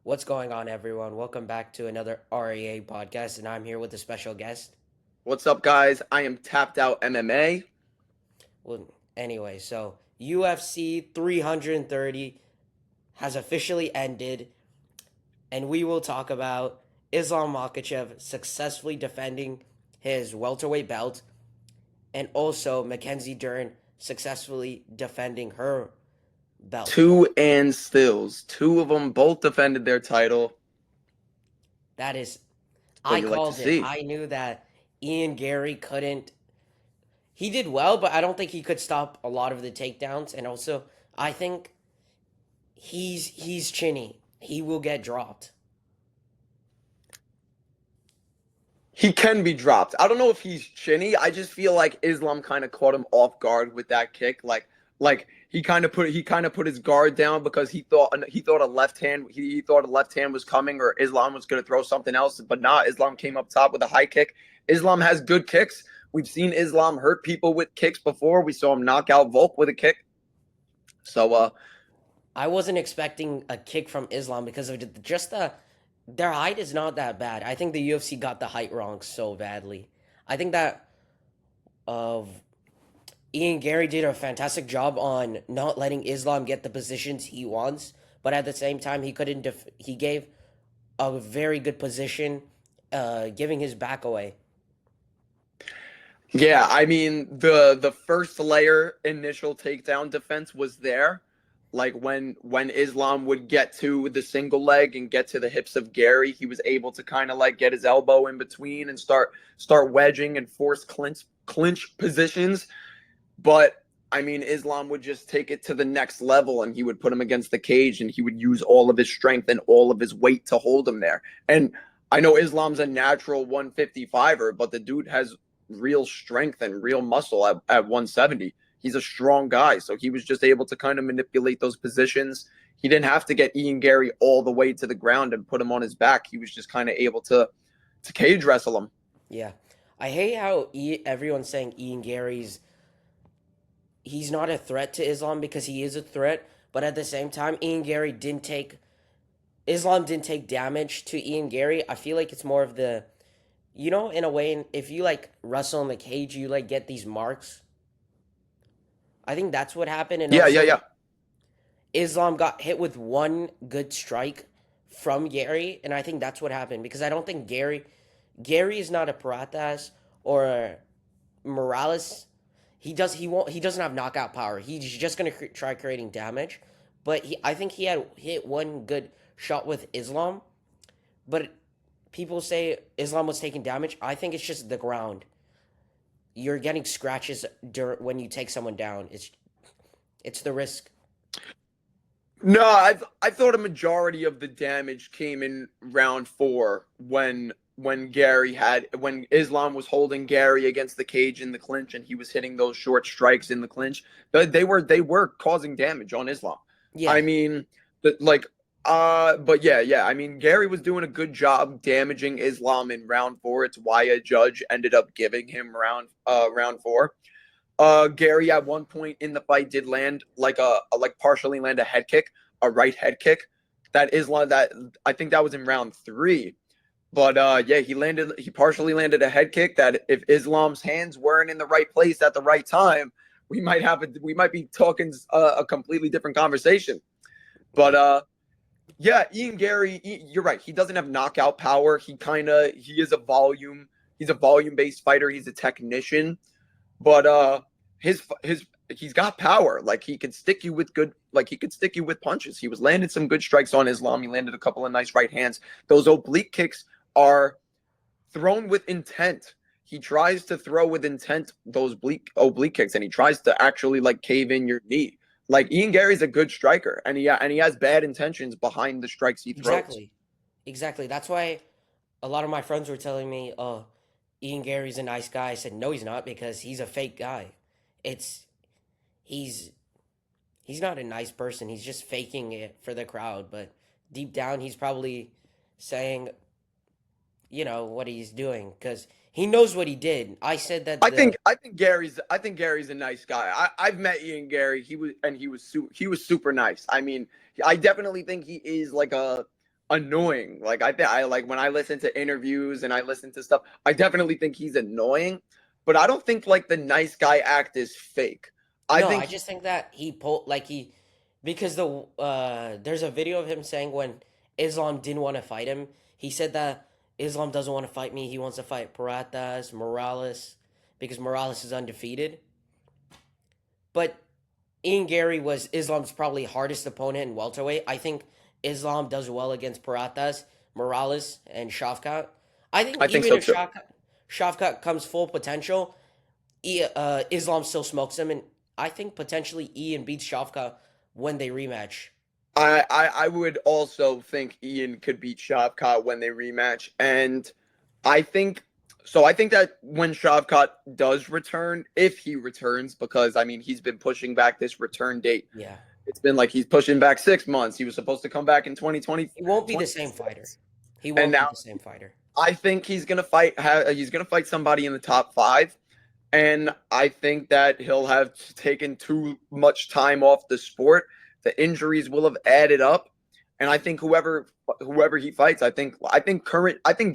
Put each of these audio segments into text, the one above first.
What's going on, everyone? Welcome back to another REA podcast, and I'm here with a special guest. What's up, guys? I am Tapped Out MMA. Well, anyway, so UFC 330 has officially ended, and we will talk about Islam Makhachev successfully defending his welterweight belt, and also Mackenzie Dern successfully defending her belt. Two and Stills. Two of them both defended their title. That is, That's what I you like to called it. see. I knew that Ian Gary couldn't. He did well, but I don't think he could stop a lot of the takedowns. And also, I think he's chinny. He will get dropped. He can be dropped. I don't know if he's chinny. I just feel like Islam kind of caught him off guard with that kick. Like he kind of put his guard down because he thought a left hand was coming or Islam was going to throw something else, but not. Islam came up top with a high kick. Islam has good kicks. We've seen Islam hurt people with kicks before. We saw him knock out Volk with a kick. So I wasn't expecting a kick from Islam because of just their height is not that bad. I think the UFC got the height wrong so badly. I think that of Ian Gary did a fantastic job on not letting Islam get the positions he wants, but at the same time he couldn't. He gave a very good position, giving his back away. Yeah, I mean the first layer initial takedown defense was there. Like when Islam would get to the single leg and get to the hips of Gary, he was able to kind of like get his elbow in between and start wedging and force clinch positions. But I mean, Islam would just take it to the next level and he would put him against the cage and he would use all of his strength and all of his weight to hold him there. And I know Islam's a natural 155er, but the dude has real strength and real muscle at 170. He's a strong guy. So he was just able to kind of manipulate those positions. He didn't have to get Ian Gary all the way to the ground and put him on his back. He was just kind of able to cage wrestle him. Yeah, I hate how everyone's saying Ian Gary's he's not a threat to Islam because he is a threat, but at the same time, Ian Gary didn't take Islam didn't take damage to Ian Gary. I feel like it's more of the in a way, if you like wrestle in the cage, you like get these marks. I think that's what happened, and Yeah, yeah, also yeah. Islam got hit with one good strike from Gary, and I think that's what happened because I don't think Gary is not a Paratas or a Morales. He doesn't have knockout power. He's just gonna try creating damage, but I think he had hit one good shot with Islam, but people say Islam was taking damage. I think it's just the ground. You're getting scratches when you take someone down. It's the risk. No, I thought a majority of the damage came in round four when Islam was holding Gary against the cage in the clinch and he was hitting those short strikes in the clinch. They were causing damage on Islam. I Yeah, mean, but yeah. I mean, Gary was doing a good job damaging Islam in round four. It's why a judge ended up giving him round four. Gary at one point in the fight did land like partially land a head kick, a right head kick. That Islam that I think that was in round three. But yeah, he partially landed a head kick that if Islam's hands weren't in the right place at the right time, we might be talking a completely different conversation. But yeah, Ian Gary, you're right. He doesn't have knockout power. He's a volume based fighter. He's a technician, but his he's got power. Like he could stick you with punches. He was landed some good strikes on Islam. He landed a couple of nice right hands. Those oblique kicks are thrown with intent. He tries to throw with intent those oblique kicks, and he tries to actually like cave in your knee. Like Ian Gary's a good striker, and he has bad intentions behind the strikes he throws. exactly, exactly. That's why a lot of my friends were telling me, "Oh, Ian Gary's a nice guy." I said, "No, he's not because he's a fake guy. It's he's he's not a nice person. He's just faking it for the crowd, but deep down, he's probably saying, what he's doing because he knows what he did. I said that I think Gary's a nice guy. I've met Ian Gary. He was super nice. I mean, I definitely think he is like annoying. Like I like when I listen to interviews and I listen to stuff, I definitely think he's annoying, but I don't think like the nice guy act is fake. I No, I think just think that he pulled like he because there's a video of him saying when Islam didn't want to fight him, he said that Islam doesn't want to fight me. He wants to fight Paratas, Morales, because Morales is undefeated. But Ian Gary was Islam's probably hardest opponent in welterweight. I think Islam does well against Paratas, Morales, and Shavkat. I think I think even so if too. Shavkat comes full potential, Islam still smokes him, and I think potentially Ian beats Shavkat when they rematch. I would also think Ian could beat Shavkat when they rematch, and I think so. I think that when Shavkat does return, if he returns, because I mean he's been pushing back this return date. Yeah, It's been like he's pushing back 6 months. He was supposed to come back in 2020, he won't be the same fighter. 2026, He and won't be now the same fighter. I think he's gonna fight. He's gonna fight somebody in the top five, and I think that he'll have taken too much time off the sport. The injuries will have added up, and I think whoever he fights, I think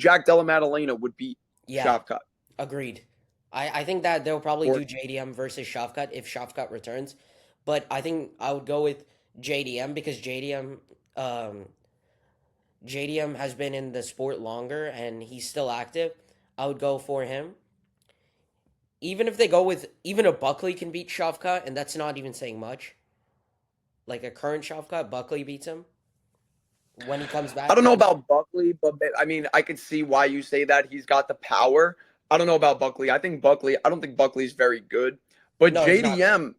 Jack Della Maddalena would beat Yeah, Shavkat. agreed. I think that they'll probably Or do JDM versus Shavkat if Shavkat returns, but I think I would go with JDM because um, JDM has been in the sport longer and he's still active. I would go for him. Even if they go with even a Buckley can beat Shavkat, and that's not even saying much. Like a current Shavkat, Buckley beats him when he comes I back. don't know about Buckley, but I mean I could see why you say that. He's got the power. I don't know about Buckley. I don't think Buckley's very good, but No, he's not good. JDM.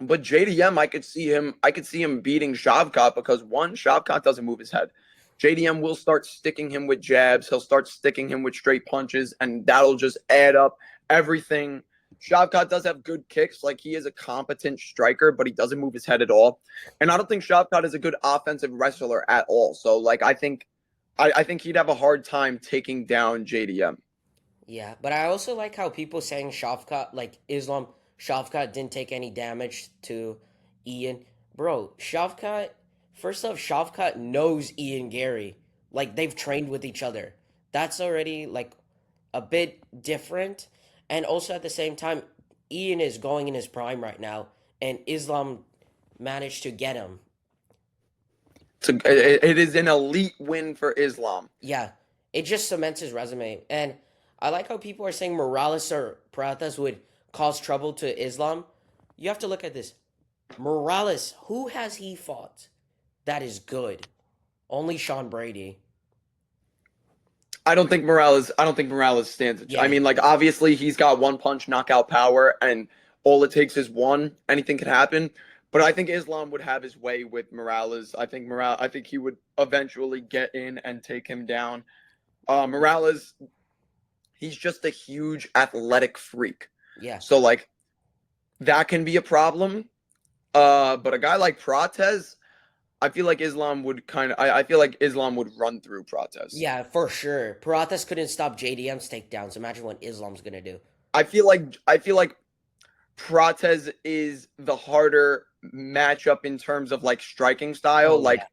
But JDM, I could see him. I could see him beating Shavkat because one, Shavkat doesn't move his head. JDM will start sticking him with jabs. He'll start sticking him with straight punches, and that'll just add up everything. Shavkat does have good kicks. Like he is a competent striker, but he doesn't move his head at all. And I don't think Shavkat is a good offensive wrestler at all. So like I think he'd have a hard time taking down JDM. Yeah, but I also like how people saying Shavkat, like Islam Shavkat didn't take any damage to Ian. Bro, Shavkat, first off, Shavkat knows Ian Gary. Like they've trained with each other. That's already like a bit different. And also at the same time, Ian is going in his prime right now, and Islam managed to get him. So it is an elite win for Islam. Yeah, it just cements his resume. And I like how people are saying Morales or Pratas would cause trouble to Islam. You have to look at this. Morales, who has he fought that is good? Only Sean Brady. I don't think Morales stands I Yeah, mean, like obviously he's got one punch knockout power, and all it takes is one. Anything could happen. But I think Islam would have his way with Morales. I think he would eventually get in and take him down. Morales, he's just a huge athletic freak. yeah, So like that can be a problem. But a guy like Prates, I feel like Islam would I feel like Islam would run through Prates. yeah, for sure. Pratas couldn't stop JDM's takedowns. Imagine what Islam's gonna do. I feel like Prates is the harder matchup in terms of like striking style. Oh Like yeah,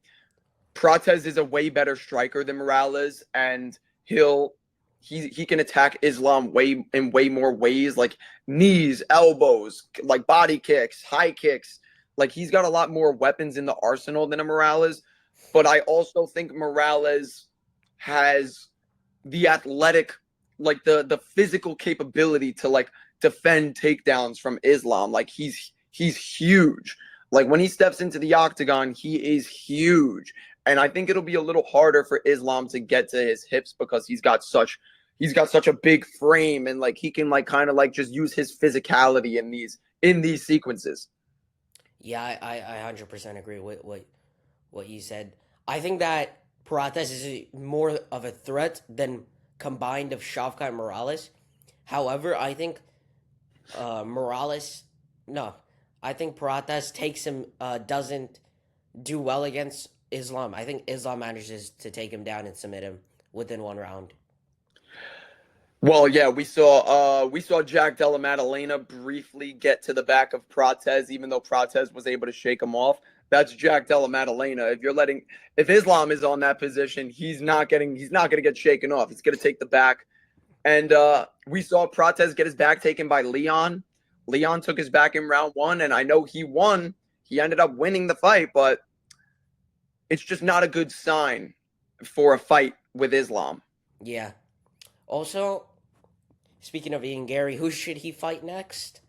Prates is a way better striker than Morales, and he'll he can attack Islam way more ways, like knees, elbows, like body kicks, high kicks. Like he's got a lot more weapons in the arsenal than a Morales. But I also think Morales has the athletic, like the physical capability to like defend takedowns from Islam. Like he's huge. Like when he steps into the octagon, he is huge. And I think it'll be a little harder for Islam to get to his hips because he's got such a big frame, and like he can like kind of like just use his physicality in these sequences. yeah. I 100% agree with what you said. I think that Pratas is more of a threat than combined of Shavkat and Morales. However, I think Morales, no, I think Pratas takes him, doesn't do well against Islam. I think Islam manages to take him down and submit him within one round. Well, yeah, we saw Jack Della Maddalena briefly get to the back of Prates, even though Prates was able to shake him off. That's Jack Della Maddalena. If Islam is on that position, he's not gonna get shaken off. He's gonna take the back. And we saw Prates get his back taken by Leon. Leon took his back in round one, and I know he won. He ended up winning the fight, but it's just not a good sign for a fight with Islam. Yeah. Also, speaking of Ian Gary, who should he fight next?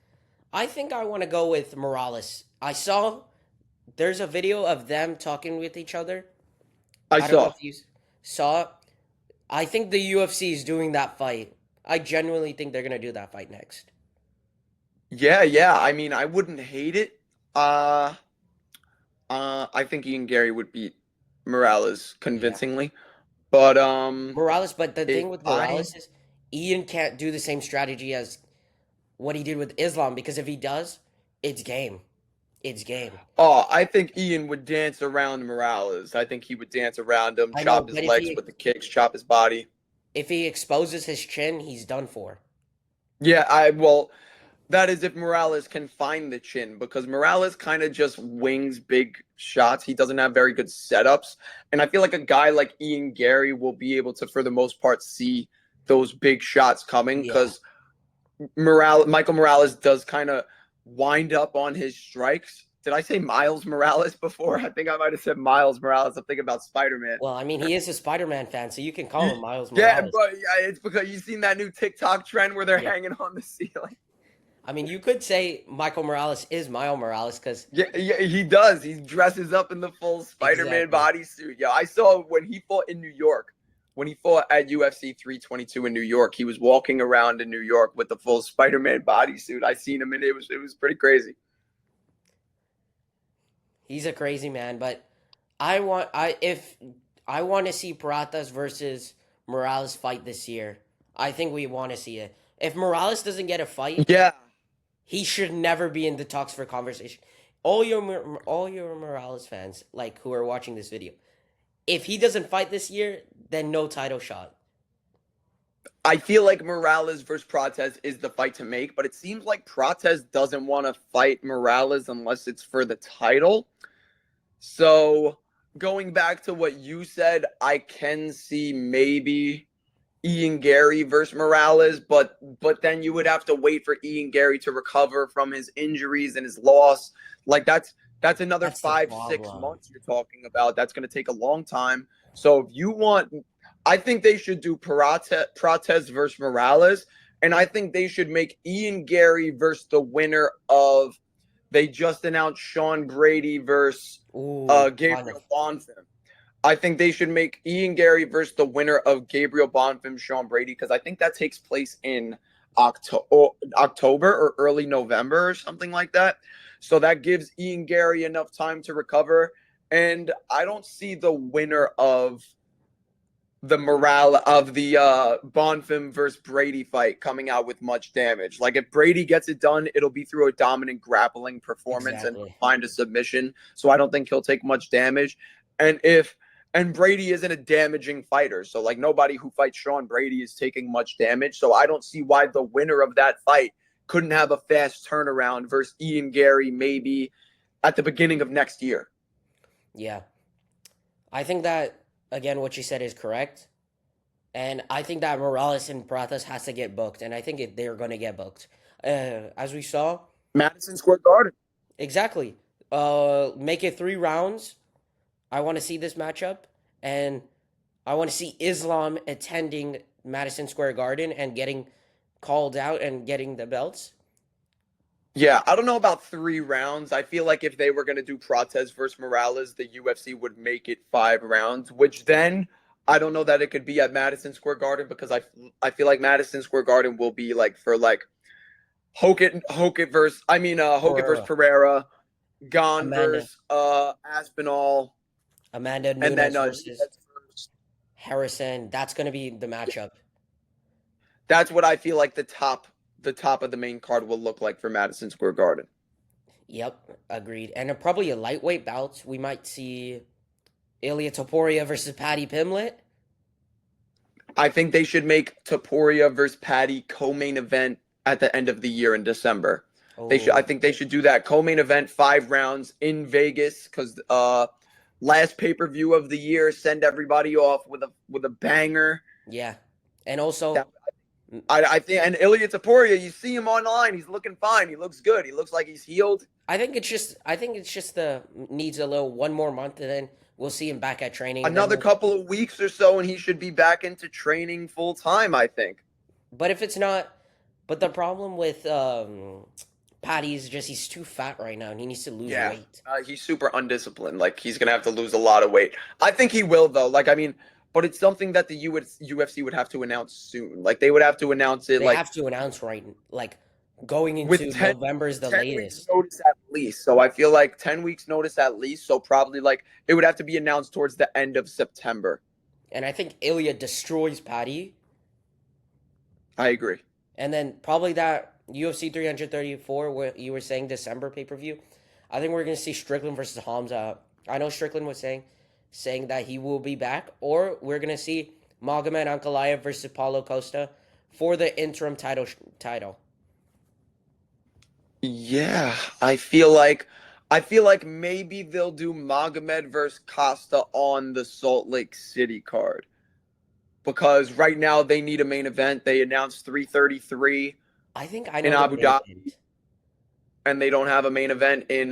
I think I want to go with Morales. I saw there's a video of them talking with each other. I I don't know saw. if you saw it. I think the UFC is doing that fight. I genuinely think they're going to do that fight next. Yeah, yeah. I mean, I wouldn't hate it. Uh, I think Ian Gary would beat Morales Yeah. convincingly. But Morales, but the if thing with I Morales is Ian can't do the same strategy as what he did with Islam because if he does, it's game. It's game. Oh, I think Ian would dance around Morales. I think he would dance around him, I know, chop his but if legs he with the kicks, chop his body. if he exposes his chin, he's done for. Yeah, I well, that is if Morales can find the chin because Morales kind of just wings big shots. He doesn't have very good setups. And I feel like a guy like Ian Gary will be able to, for the most part, see those big shots coming Yeah. because Michael Morales does kind of wind up on his strikes. Did I say Miles Morales before? I think I might have said Miles Morales. I'm thinking about Spider Man. Well, I mean, he is a Spider-Man fan, so you can call him Miles Yeah, Morales. but yeah, it's because you've seen that new TikTok trend where they're Yeah. hanging on the ceiling. I mean, you could say Michael Morales is Miles Morales because Yeah, yeah, he does. He dresses up in the full Spider-Man exactly, bodysuit. Yeah, I saw when he fought in New York. When he fought at UFC 322 in New York, he was walking around in New York with the full Spider-Man bodysuit. I seen him, and it was pretty crazy. he's a crazy man. But I want to see Peratas versus Morales fight this year. I think we want to see it. If Morales doesn't get a fight, Yeah, he should never be in the talks for conversation. All your Morales fans, like who are watching this video, if he doesn't fight this year, then no title shot. I feel like Morales versus Prates is the fight to make, but it seems like Prates doesn't want to fight Morales unless it's for the title. So going back to what you said, I can see maybe Ian Gary versus Morales, but then you would have to wait for Ian Gary to recover from his injuries and his loss. Like that's another That's the 5-6 problem. months you're talking about. That's going to take a long time. So if you want, I think they should do Prates versus Morales, and I think they should make Ian Gary versus the winner of. They just announced Sean Brady versus Ooh, kind of. Gabriel Bonfim. I think they should make Ian Gary versus the winner of Gabriel Bonfim, Sean Brady, because I think that takes place in October or early November or something like that. So that gives Ian Gary enough time to recover. And I don't see the winner of the morale of the Bonfim versus Brady fight coming out with much damage. Like if Brady gets it done, it'll be through a dominant grappling performance and Exactly. find a submission. So I don't think he'll take much damage. And Brady isn't a damaging fighter. So like nobody who fights Sean Brady is taking much damage. So I don't see why the winner of that fight couldn't have a fast turnaround versus Ian Gary maybe at the beginning of next year. Yeah. I think that again what you said is correct. And I think that Morales and Pratas has to get booked, and I think they're going to get booked. As we saw, Madison Square Garden. exactly. Make it 3 rounds. I want to see this matchup, and I want to see Islam attending Madison Square Garden and getting called out and getting the belts. Yeah, I don't know about 3 rounds. I feel like if they were going to do Prates versus Morales, the UFC would make it 5 rounds, which then I don't know that it could be at Madison Square Garden because I feel like Madison Square Garden will be like for like Hokit versus Or Pereira, Gane Amanda versus Aspinall, Amanda and then Nunes versus Diaz versus, Harrison. That's going to be the matchup. that's what I feel like the top of the main card will look like for Madison Square Garden. Yep, agreed. And probably a lightweight bout. We might see Ilya Topuria versus Paddy Pimlet. I think they should make Topuria versus Patty co-main event at the end of the year in December. I Oh, think they should do that co-main event 5 rounds in Vegas because last pay-per-view of the year, send everybody off with a banger. yeah. And also, That I think, and Ilya Taporia, you see him online, he's looking fine. He looks good. He looks like he's healed. I think it's just the needs a little one more month, and then we'll see him back at training. Then Another we'll, couple of weeks or so, and he should be back into training full time, I think. but if it's not, but the problem with Patty is just he's too fat right now, and he needs to lose Yeah, weight. he's super undisciplined. Like he's gonna have to lose a lot of weight. I think he will though. Like I mean, but it's something that the UFC would have to announce soon. Like they would have to announce it They like have to announce right, like going with into November is the 10 weeks latest. notice at least. So I feel like 10 weeks notice at least. So probably like it would have to be announced towards the end of September. And I think Ilya destroys Patty, I agree. and then probably that UFC 334, where you were saying December pay per view. I think we're gonna see Strickland versus Hamza. I know Strickland was saying that he will be back, or we're gonna see Magomed Ankalaev versus Paulo Costa for the interim title. Yeah, I feel like maybe they'll do Magomed versus Costa on the Salt Lake City card because right now they need a main event. They announced 333 I think I in know the Abu main Dhabi, event. and they don't have a main event in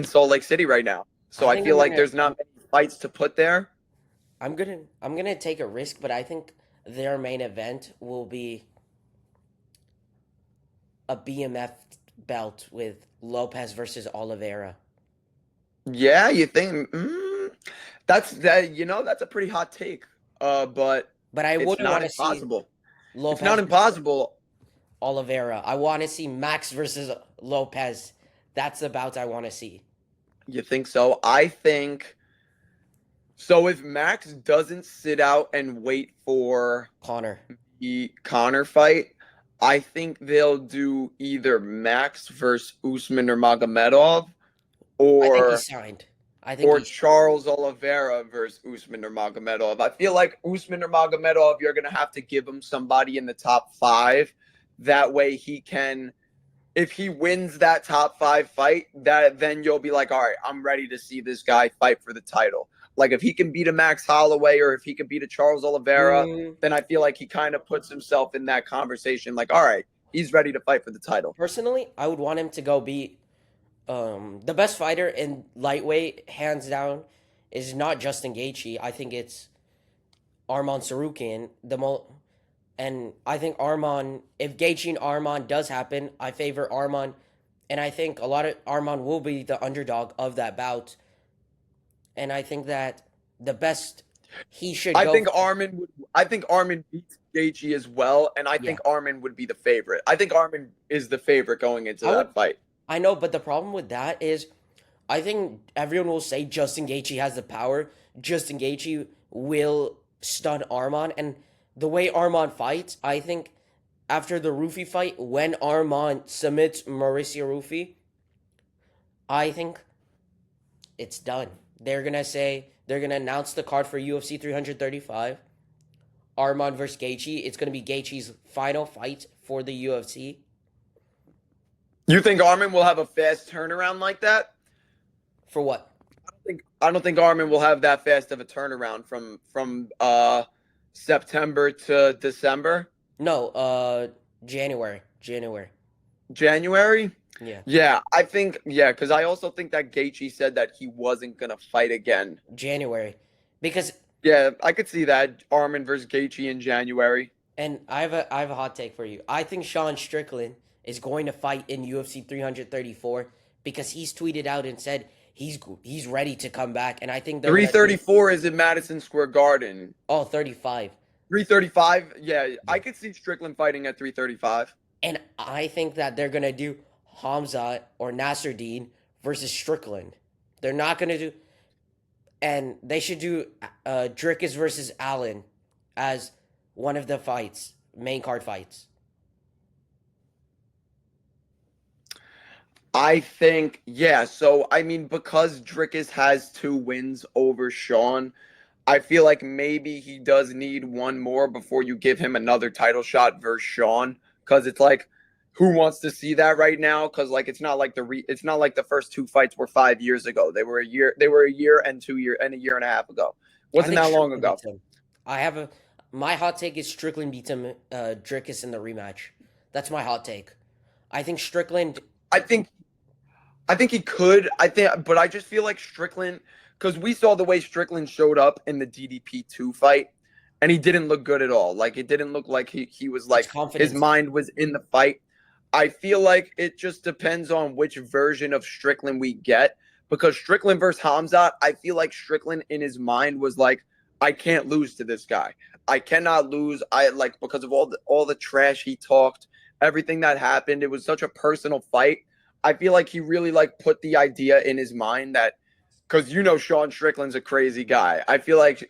Salt Lake City right now. So I I think feel like there's not many fights to put there. I'm gonna take a risk, but I think their main event will be a BMF belt with Lopez versus Oliveira. Yeah, you think that's that? You know, that's a pretty hot take. But But I it's wouldn't not want to see impossible. It's Lopez not versus impossible. Oliveira. I want to see Max versus Lopez. That's the bout I want to see. You think so? I think so. If Max doesn't sit out and wait for Connor. the Connor fight, I think they'll do either Max versus Usman or Magomedov, I think or he's signed. I think he's Charles Oliveira versus Usman or Magomedov. I feel like Usman or Magomedov, you're gonna have to give him somebody in the top 5. That way he can, if he wins that top 5 fight, that then you'll be like, all right, I'm ready to see this guy fight for the title. Like if he can beat a Max Holloway or if he can beat a Charles Oliveira, then I feel like he kind of puts himself in that conversation. Like, all right, he's ready to fight for the title. personally, I would want him to go beat the best fighter in lightweight, hands down, is not Justin Gaethje. I think it's Arman Sarukian. And I think Arman, if Gaethje and Arman does happen, I favor Arman, and I think a lot of Arman will be the underdog of that bout. And I think that the best he should I go. think Armin would. I think Armin beats Gaethje as well, and I Yeah. think Armin would be the favorite. I think Armin is the favorite going into I that would- fight. I know, but the problem with that is, I think everyone will say Justin Gaethje has the power. Justin Gaethje will stun Arman, and the way Arman fights, I think after the Rufi fight, when Arman submits Mauricio Rufi, I think it's done. They're gonna announce the card for UFC 335. Arman versus Gaethje. It's gonna be Gaethje's final fight for the UFC. You think Armin will have a fast turnaround like that? For what? I don't think Armin will have that fast of a turnaround from September to December. No, January. January. January? Yeah. Yeah, I think because I also think that Gaethje said that he wasn't gonna fight again. January. Because Yeah, I could see that Armin versus Gaethje in January. and I have a hot take for you. I think Sean Strickland is going to fight in UFC 334 because he's tweeted out and said he's ready to come back, and I think they're 334 is in Madison Square Garden. 35. 335, yeah, I could see Strickland fighting at 335. And I think that they're gonna do Hamza or Nasruddin versus Strickland. They're not gonna do, and they should do Dricus versus Allen as one of the fights, main card fights. I think, yeah. So, I mean, because Dricus has 2 wins over Sean, I feel like maybe he does need one more before you give him another title shot versus Sean. Because it's like who wants to see that right now? Because like it's not like the first two fights were 5 years ago. They were a year and 2 year and a year and a half ago. I Wasn't think that long Strickland ago. beats him. I have a My hot take is Strickland beats him, Dricus in the rematch. That's my hot take. I think Strickland. I think I think he could. I think, but I just feel like Strickland, because we saw the way Strickland showed up in the DDP 2 fight, and he didn't look good at all. Like it didn't look like he was It's like his confidence. mind was in the fight. I feel like it just depends on which version of Strickland we get. Because Strickland versus Hamzat, I feel like Strickland in his mind was like, I can't lose to this guy. I cannot lose. I like because of all the trash he talked, everything that happened. It was such a personal fight. I feel like he really like put the idea in his mind that because Sean Strickland's a crazy guy. I feel like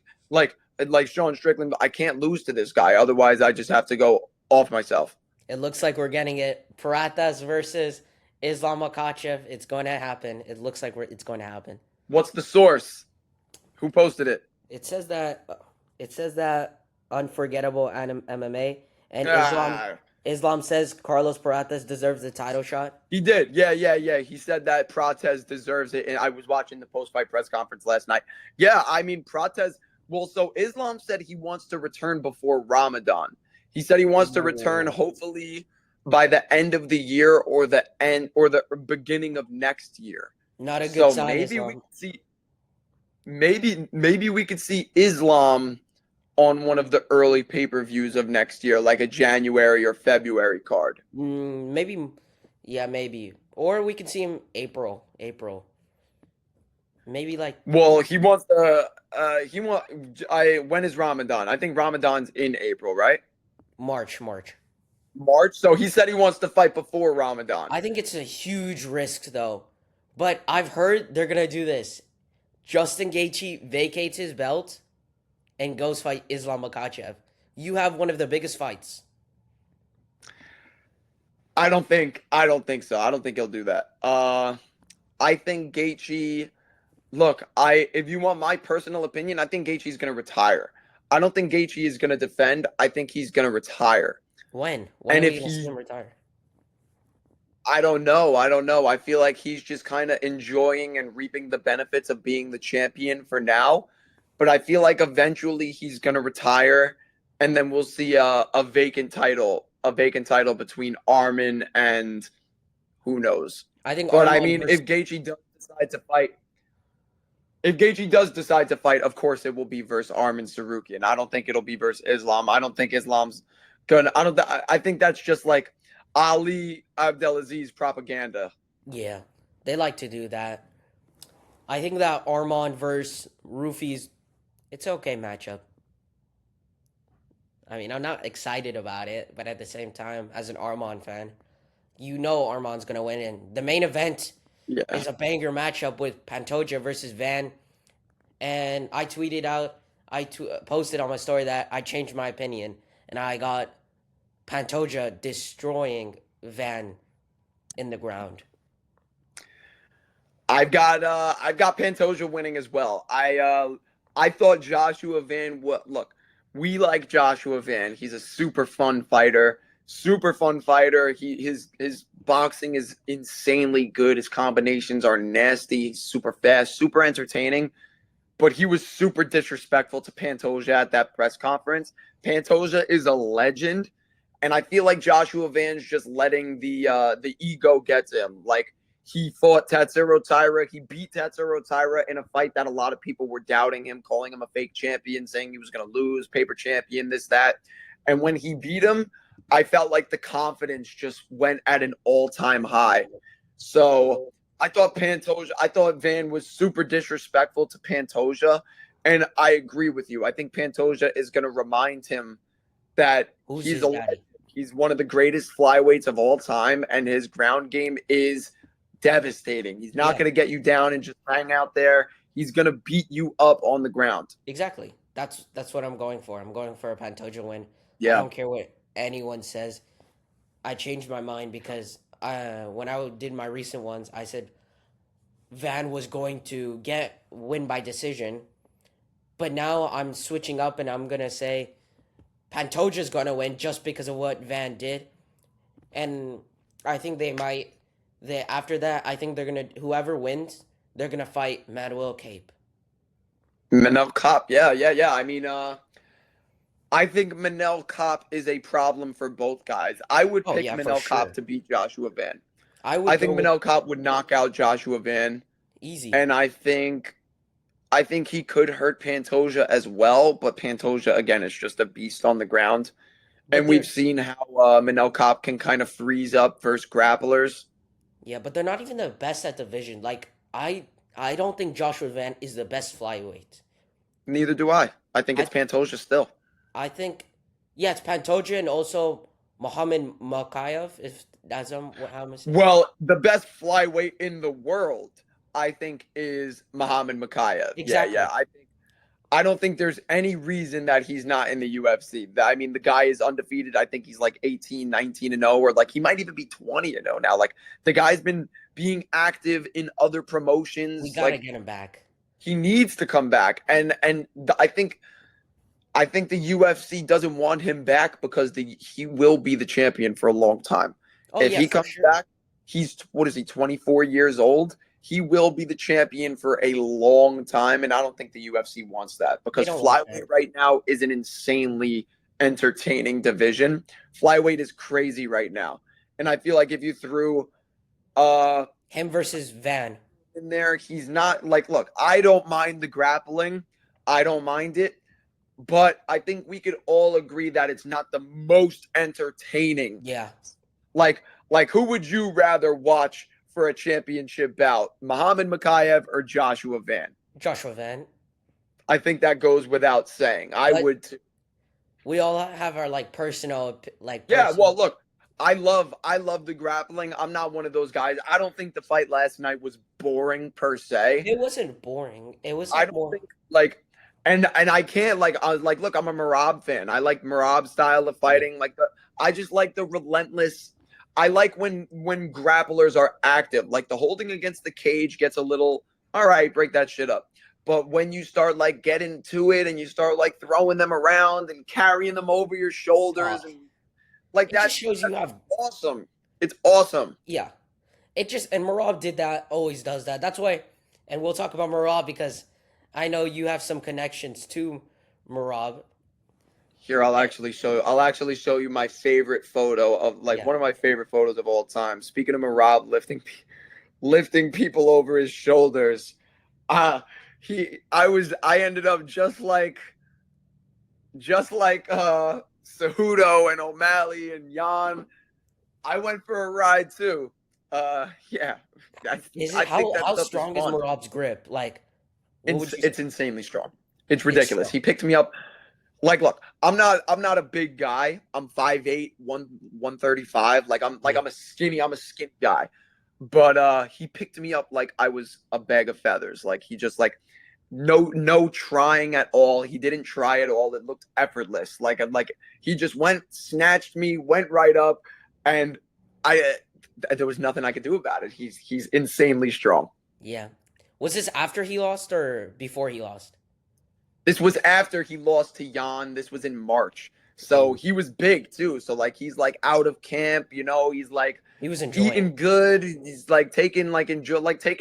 Sean Strickland, I can't lose to this guy. Otherwise, I just have to go off myself. It looks like we're getting it. Paratas versus Islam Makhachev. It's going to happen. It looks like it's going to happen. What's the source? Who posted it? It says that. It says that unforgettable MMA and Islam. Ah, Islam says Carlos Paratas deserves the title shot. he did. Yeah. He said that Prates deserves it. And I was watching the post-fight press conference last night. Yeah, I mean, Prates. Well, so Islam said he wants to return before Ramadan. He said he wants to return Ooh, hopefully by the end of the year or the beginning of next year. not a good So sign, maybe we Islam. could see maybe we could see Islam on one of the early pay-per-views of next year, like a January or February card. Maybe, yeah, maybe. Or we can see him April. April. Maybe like Well, he wants to. He want. I When is Ramadan? I think Ramadan's in April, right? March. March. March. So he said he wants to fight before Ramadan. I think it's a huge risk though. But I've heard they're gonna do this. Justin Gaethje vacates his belt and goes fight Islam Makhachev. You have one of the biggest fights. I don't think so. I don't think he'll do that. I think Gaethje. Look, if you want my personal opinion, I think Gaethje's going to retire. I don't think Gaethje is going to defend. I think he's going to retire. When? When are And we if gonna see he, him retire? I don't know. I don't know. I feel like he's just kind of enjoying and reaping the benefits of being the champion for now. But I feel like eventually he's going to retire, and then we'll see a vacant title between Armin and who knows. I think But I Armand mean, versus if Gaethje does decide to fight, of course it will be versus Armin Sarukian. I don't think it'll be versus Islam. I don't think Islam's gonna. I think that's just like Ali Abdelaziz propaganda. yeah, they like to do that. I think that Armand versus Rufi's it's okay matchup. I mean, I'm not excited about it, but at the same time, as an Armand fan, you know Armand's gonna win. And the main event Yeah, is a banger matchup with Pantoja versus Van. And I tweeted out, posted on my story that I changed my opinion, and I got Pantoja destroying Van in the ground. I've got Pantoja winning as well. I thought Joshua Van. Look, we like Joshua Van. He's a super fun fighter. Super fun fighter. His boxing is insanely good. His combinations are nasty. He's super fast, super entertaining. But he was super disrespectful to Pantoja at that press conference. Pantoja is a legend, and I feel like Joshua Van's just letting the ego get to him. Like he fought Tatsuro Taira, he beat Tatsuro Taira in a fight that a lot of people were doubting him, calling him a fake champion, saying he was going to lose, paper champion, this that. And when he beat him, I felt like the confidence just went at an all-time high. So I thought Van was super disrespectful to Pantoja, and I agree with you. I think Pantoja is going to remind him that Who's he's his a daddy? he's one of the greatest flyweights of all time, and his ground game is devastating. He's not Yeah, going to get you down and just hang out there. He's going to beat you up on the ground. exactly. That's what I'm going for. I'm going for a Pantoja win. I Yeah. don't care what anyone says. I changed my mind because when I did my recent ones, I said Van was going to get win by decision, but now I'm switching up and I'm gonna say Pantoja's gonna win just because of what Van did. And I think they might. They after that, I think they're gonna whoever wins, they're gonna fight Manuel Cape. Manel Cop, yeah, yeah, yeah. I mean, I think Manel Cop is a problem for both guys. I would Oh pick yeah, for Manel Cop sure. to beat Joshua Van. I I would think go with Manel Cop would knock out Joshua Van, easy, and I think he could hurt Pantoja as well, but Pantoja again is just a beast on the ground. but And we've they're seen how Manel Cop can kind of freeze up versus grapplers. yeah, but they're not even the best at division. Like I don't think Joshua Van is the best flyweight. Neither do I. I think I it's Pantoja still. I think yeah, it's Pantoja and also Mohammed Makayev. If that's how I'm saying. Well, the best flyweight in the world, I think, is Muhammad Makayev. Yeah, yeah. Exactly. I don't think there's any reason that he's not in the UFC. I mean, the guy is undefeated. I think he's like 18, 19 and 0, or like he might even be 20 and 0 now. Like the guy's been being active in other We promotions. gotta Like get him back. he needs to come back. I think the UFC doesn't want him back because he will be the champion for a long time. Oh If yeah, he for comes sure. back, he's what is he, 24 years old? He will be the champion for a long time, and I don't think the UFC wants that They because don't want that. flyweight right now is an insanely entertaining division. Flyweight is crazy right now, and I feel like if you threw uh Him versus Van. in there, he's not like, look, I don't mind the grappling, I don't mind it, but I think we could all agree that it's not the most entertaining. Yeah, Like who would you rather watch for a championship bout, Muhammad Makayev or Joshua Van? Joshua Van. I think that goes without saying. I But would too. we all have our like personal like Yeah, well, personal. look, I love the grappling. I'm not one of those guys. I don't think the fight last night was boring per se. It wasn't boring. It was I like don't more. think like and I can't like I was like look, I'm a Marab fan. I like Marab style of Yeah. fighting. I just like the relentless. I like when grapplers are active. Like the holding against the cage gets a little all right, break that shit up. But when you start like getting to it and you start like throwing them around and carrying them over your Oh, shoulders and like it just that's shows you have awesome. It's awesome. yeah. It just and Marab did that. Always does that. That's why. And we'll talk about Marab because I know you have some connections to Marab. Here, I'll And actually show. I'll actually show you my favorite photo of like yeah, one of my favorite photos of all time. Speaking of Marab lifting people over his shoulders, uh I ended up just like Cejudo and O'Malley and Jan. I went for a ride too. Yeah, I, is it I think that how stuff is strong is fun. Marab's grip? Like, what would you say? It's insanely strong. It's It's ridiculous. strong. He picked me up. Like, look, I'm not a big guy. I'm 5'8", 135. Yeah. I'm a skinny guy. But he picked me up like I was a bag of feathers. Like he just like no trying at all. He didn't try at all. It looked effortless. Like he just went, snatched me, went right up, and there was nothing I could do about it. He's insanely strong. Yeah. Was this after he lost or before he lost? This was after he lost to Jan. This was in March. So Mm. he was big too. So like he's like out of camp, he's like He was enjoying it. eating good. He's like taking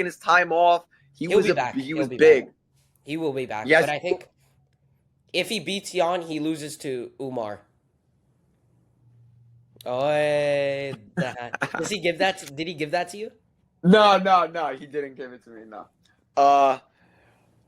his time off. He He'll was be a back. he He'll was be back. big. He will be back. But Yes. I think if he beats Jan, he loses to Umar. Oh, does he give that? Did he give that to you? No, he didn't give it to me. No. Uh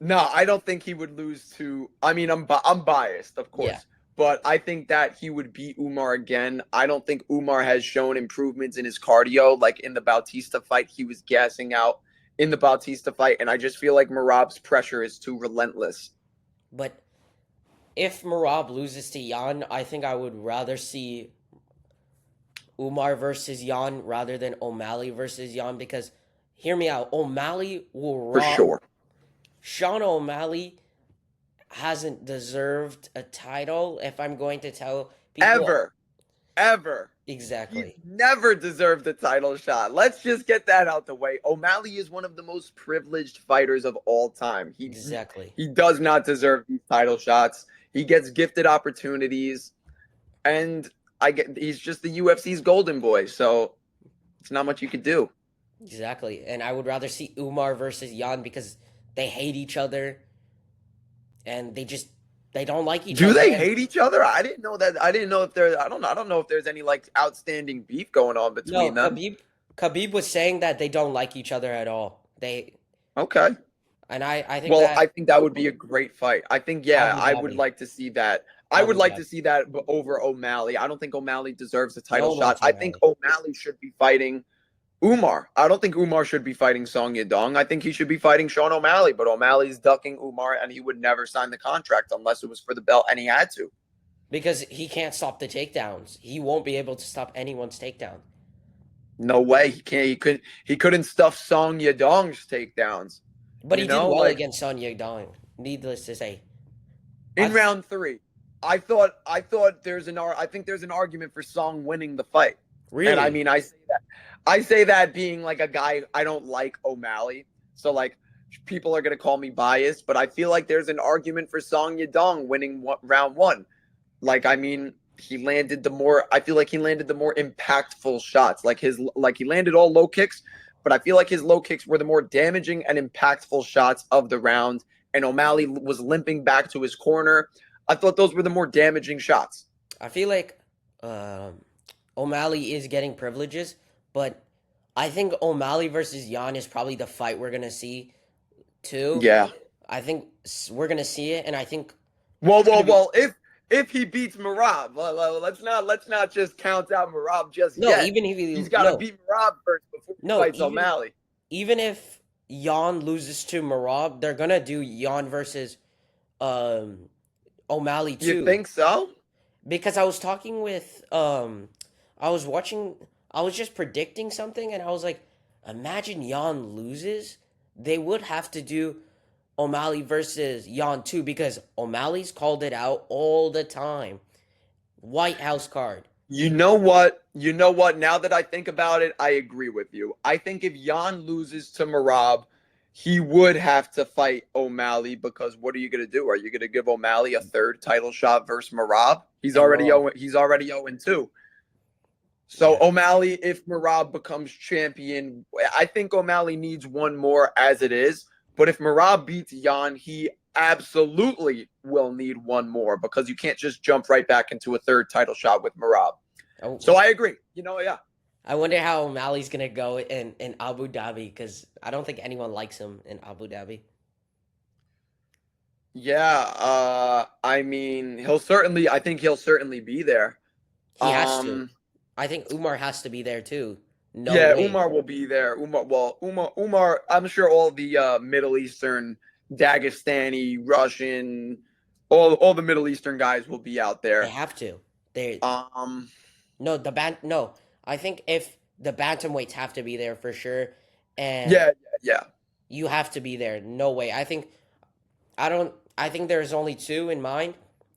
no, I don't think he would lose to. I mean, I'm biased, of Yeah. course, but I think that he would beat Umar again. I don't think Umar has shown improvements in his cardio. Like in the Bautista fight, he was gassing out in the Bautista fight, and I just feel like Marab's pressure is too relentless. But if Marab loses to Jan, I think I would rather see Umar versus Jan rather than O'Malley versus Jan because hear me out. O'Malley will For rob. sure. Sean O'Malley hasn't deserved a title if I'm going to tell people Ever. He's exactly. never deserved a title shot. Let's just get that out the way. O'Malley is one of the most privileged fighters of all time. Exactly. He does not deserve these title shots. He gets gifted opportunities, and he's just the UFC's golden boy. So It's not much you could do. Exactly. And I would rather see Umar versus Jan because they hate each other and they don't like each Do other. they And hate each other? I didn't know that. I didn't know if there. I don't know. I don't know if there's any like outstanding beef going on no, between them. Khabib was saying that they don't like each other at all. Okay. I think Well, that I think that would be a great fight. I think, yeah, Abu I would Dhabi, like to see that. I would Abu like to Dhabi. see that over O'Malley. I don't think O'Malley deserves a No title one shot. likes I think O'Malley O'Malley should be fighting Umar. I don't think Umar should be fighting Song Yadong. I think he should be fighting Sean O'Malley, but O'Malley's ducking Umar and he would never sign the contract unless it was for the belt and he had to. because he can't stop the takedowns. He won't be able to stop anyone's takedown. No way. He can't he couldn't stuff Song Yadong's takedowns. But You he did know, well like against Son Yadong. Needless to say, in I've round 3. I thought I think there's an argument for Song winning the fight. And I really. mean, I say that being like a guy, I don't like O'Malley. So like people are going to call me biased, but I feel like there's an argument for Song Yadong winning round 1. Like I mean, I feel like he landed the more impactful shots. He landed all low kicks, but I feel like his low kicks were the more damaging and impactful shots of the round, and O'Malley was limping back to his corner. I thought those were the more damaging shots. I feel like um, O'Malley is getting privileges, but I think O'Malley versus Jan is probably the fight we're gonna see too. Yeah. I think we're gonna see it, and I think Well, it's well, gonna be well. If he beats Marab, let's not just count out Marab just no. yet. Even if He's he got to no beat Marab first before he no fights O'Malley. even if Jan loses to Marab, they're gonna do Jan versus um, O'Malley You too. think so? Because I was talking with I was watching I was just predicting something and I was like, imagine Jan loses, they would have to do O'Malley versus Jan too because O'Malley's called it out all the time. White House card. You know what? You know what? Now that I think about it, I agree with you. I think if Jan loses to Marab, he would have to fight O'Malley because what are you going to do? Are you going to give O'Malley a third title shot versus Marab? He's And already Marab. 0 he's already 0-2. So Yeah. O'Malley, if Marab becomes champion, I think O'Malley needs one more as it is. But if Marab beats Jan, he absolutely will need one more because you can't just jump right back into a third title shot with Marab. Oh, So I agree. You know, yeah. I wonder how O'Malley's gonna go in Abu Dhabi because I don't think anyone likes him in Abu Dhabi. Yeah, I mean, I think he'll certainly be there. He has to. Um, I think Umar has to be there too. No yeah, way. Umar will be there. Umar, I'm sure all the Middle Eastern, Dagestani, Russian, all the Middle Eastern guys will be out They there. have to. They Um, no the no. I think if the bantamweights have to be there for sure, and yeah, yeah. you have to be there. No way. I don't. I think there's only two in mind.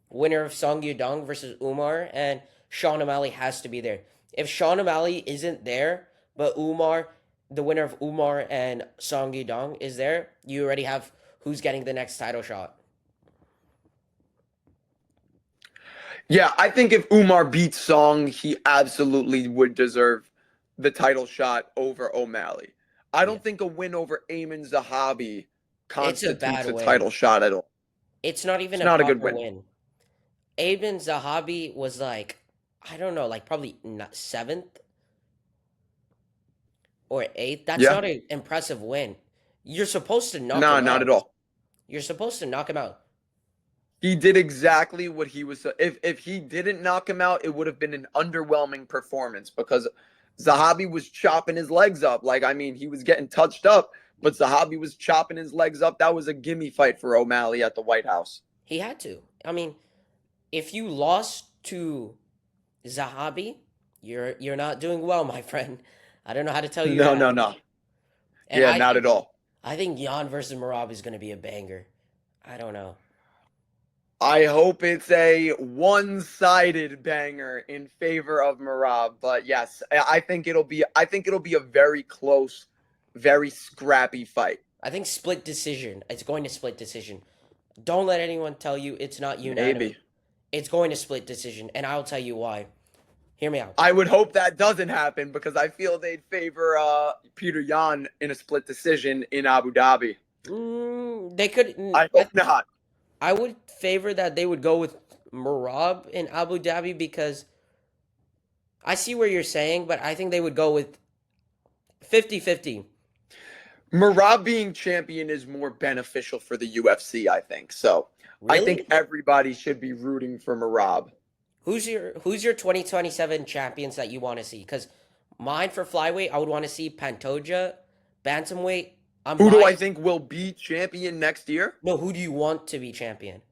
Winner of Song Yudong versus Umar, and Sean O'Malley has to be there. If Sean O'Malley isn't there, but Umar, the winner of Umar and Song Yudong is there, you already have who's getting the next title shot. Yeah, I think if Umar beats Song, he absolutely would deserve the title shot over O'Malley. I Yeah. don't think a win over Ayman Zahabi It's a constitutes bad a win. title shot at all. It's not even It's a not a good proper win. win. Aben Zahabi was like, I don't know, like probably not seventh or eighth. That's Yeah. not an impressive win. You're supposed to knock No, him not out. at all. You're supposed to knock him out. He did exactly what he was. If he didn't knock him out, it would have been an underwhelming performance because Zahabi was chopping his legs up. Like I mean, he was getting touched up, but Zahabi was chopping his legs up. That was a gimme fight for O'Malley at the White House. He had to. I mean, if you lost to Zahabi, you're not doing well, my friend. I don't know how to tell you No, that. no, no. And Yeah, not at all. I think Jan versus Marab is going to be a banger. I don't know. I hope it's a one-sided banger in favor of Marab, but yes, I think it'll be. I think it'll be a very close, very scrappy fight. I think split decision. It's going to split decision. Don't let anyone tell you it's not unanimous. Maybe. It's going to split decision, and I'll tell you why. Hear me out. I would hope that doesn't happen because I feel they'd favor Peter Yan in a split decision in Abu Dhabi. They could. I hope not. I would favor that they would go with Marab in Abu Dhabi because I see where you're saying, but I think they would go with 50-50. Marab being champion is more beneficial for the UFC, I think. So I think Really? everybody should be rooting for Marab. Who's your 2027 champions that you want to see? Because mine for flyweight, I would want to see Pantoja. Bantamweight, I'm Who do I biased. think will be champion next year? No, who do you want to be champion?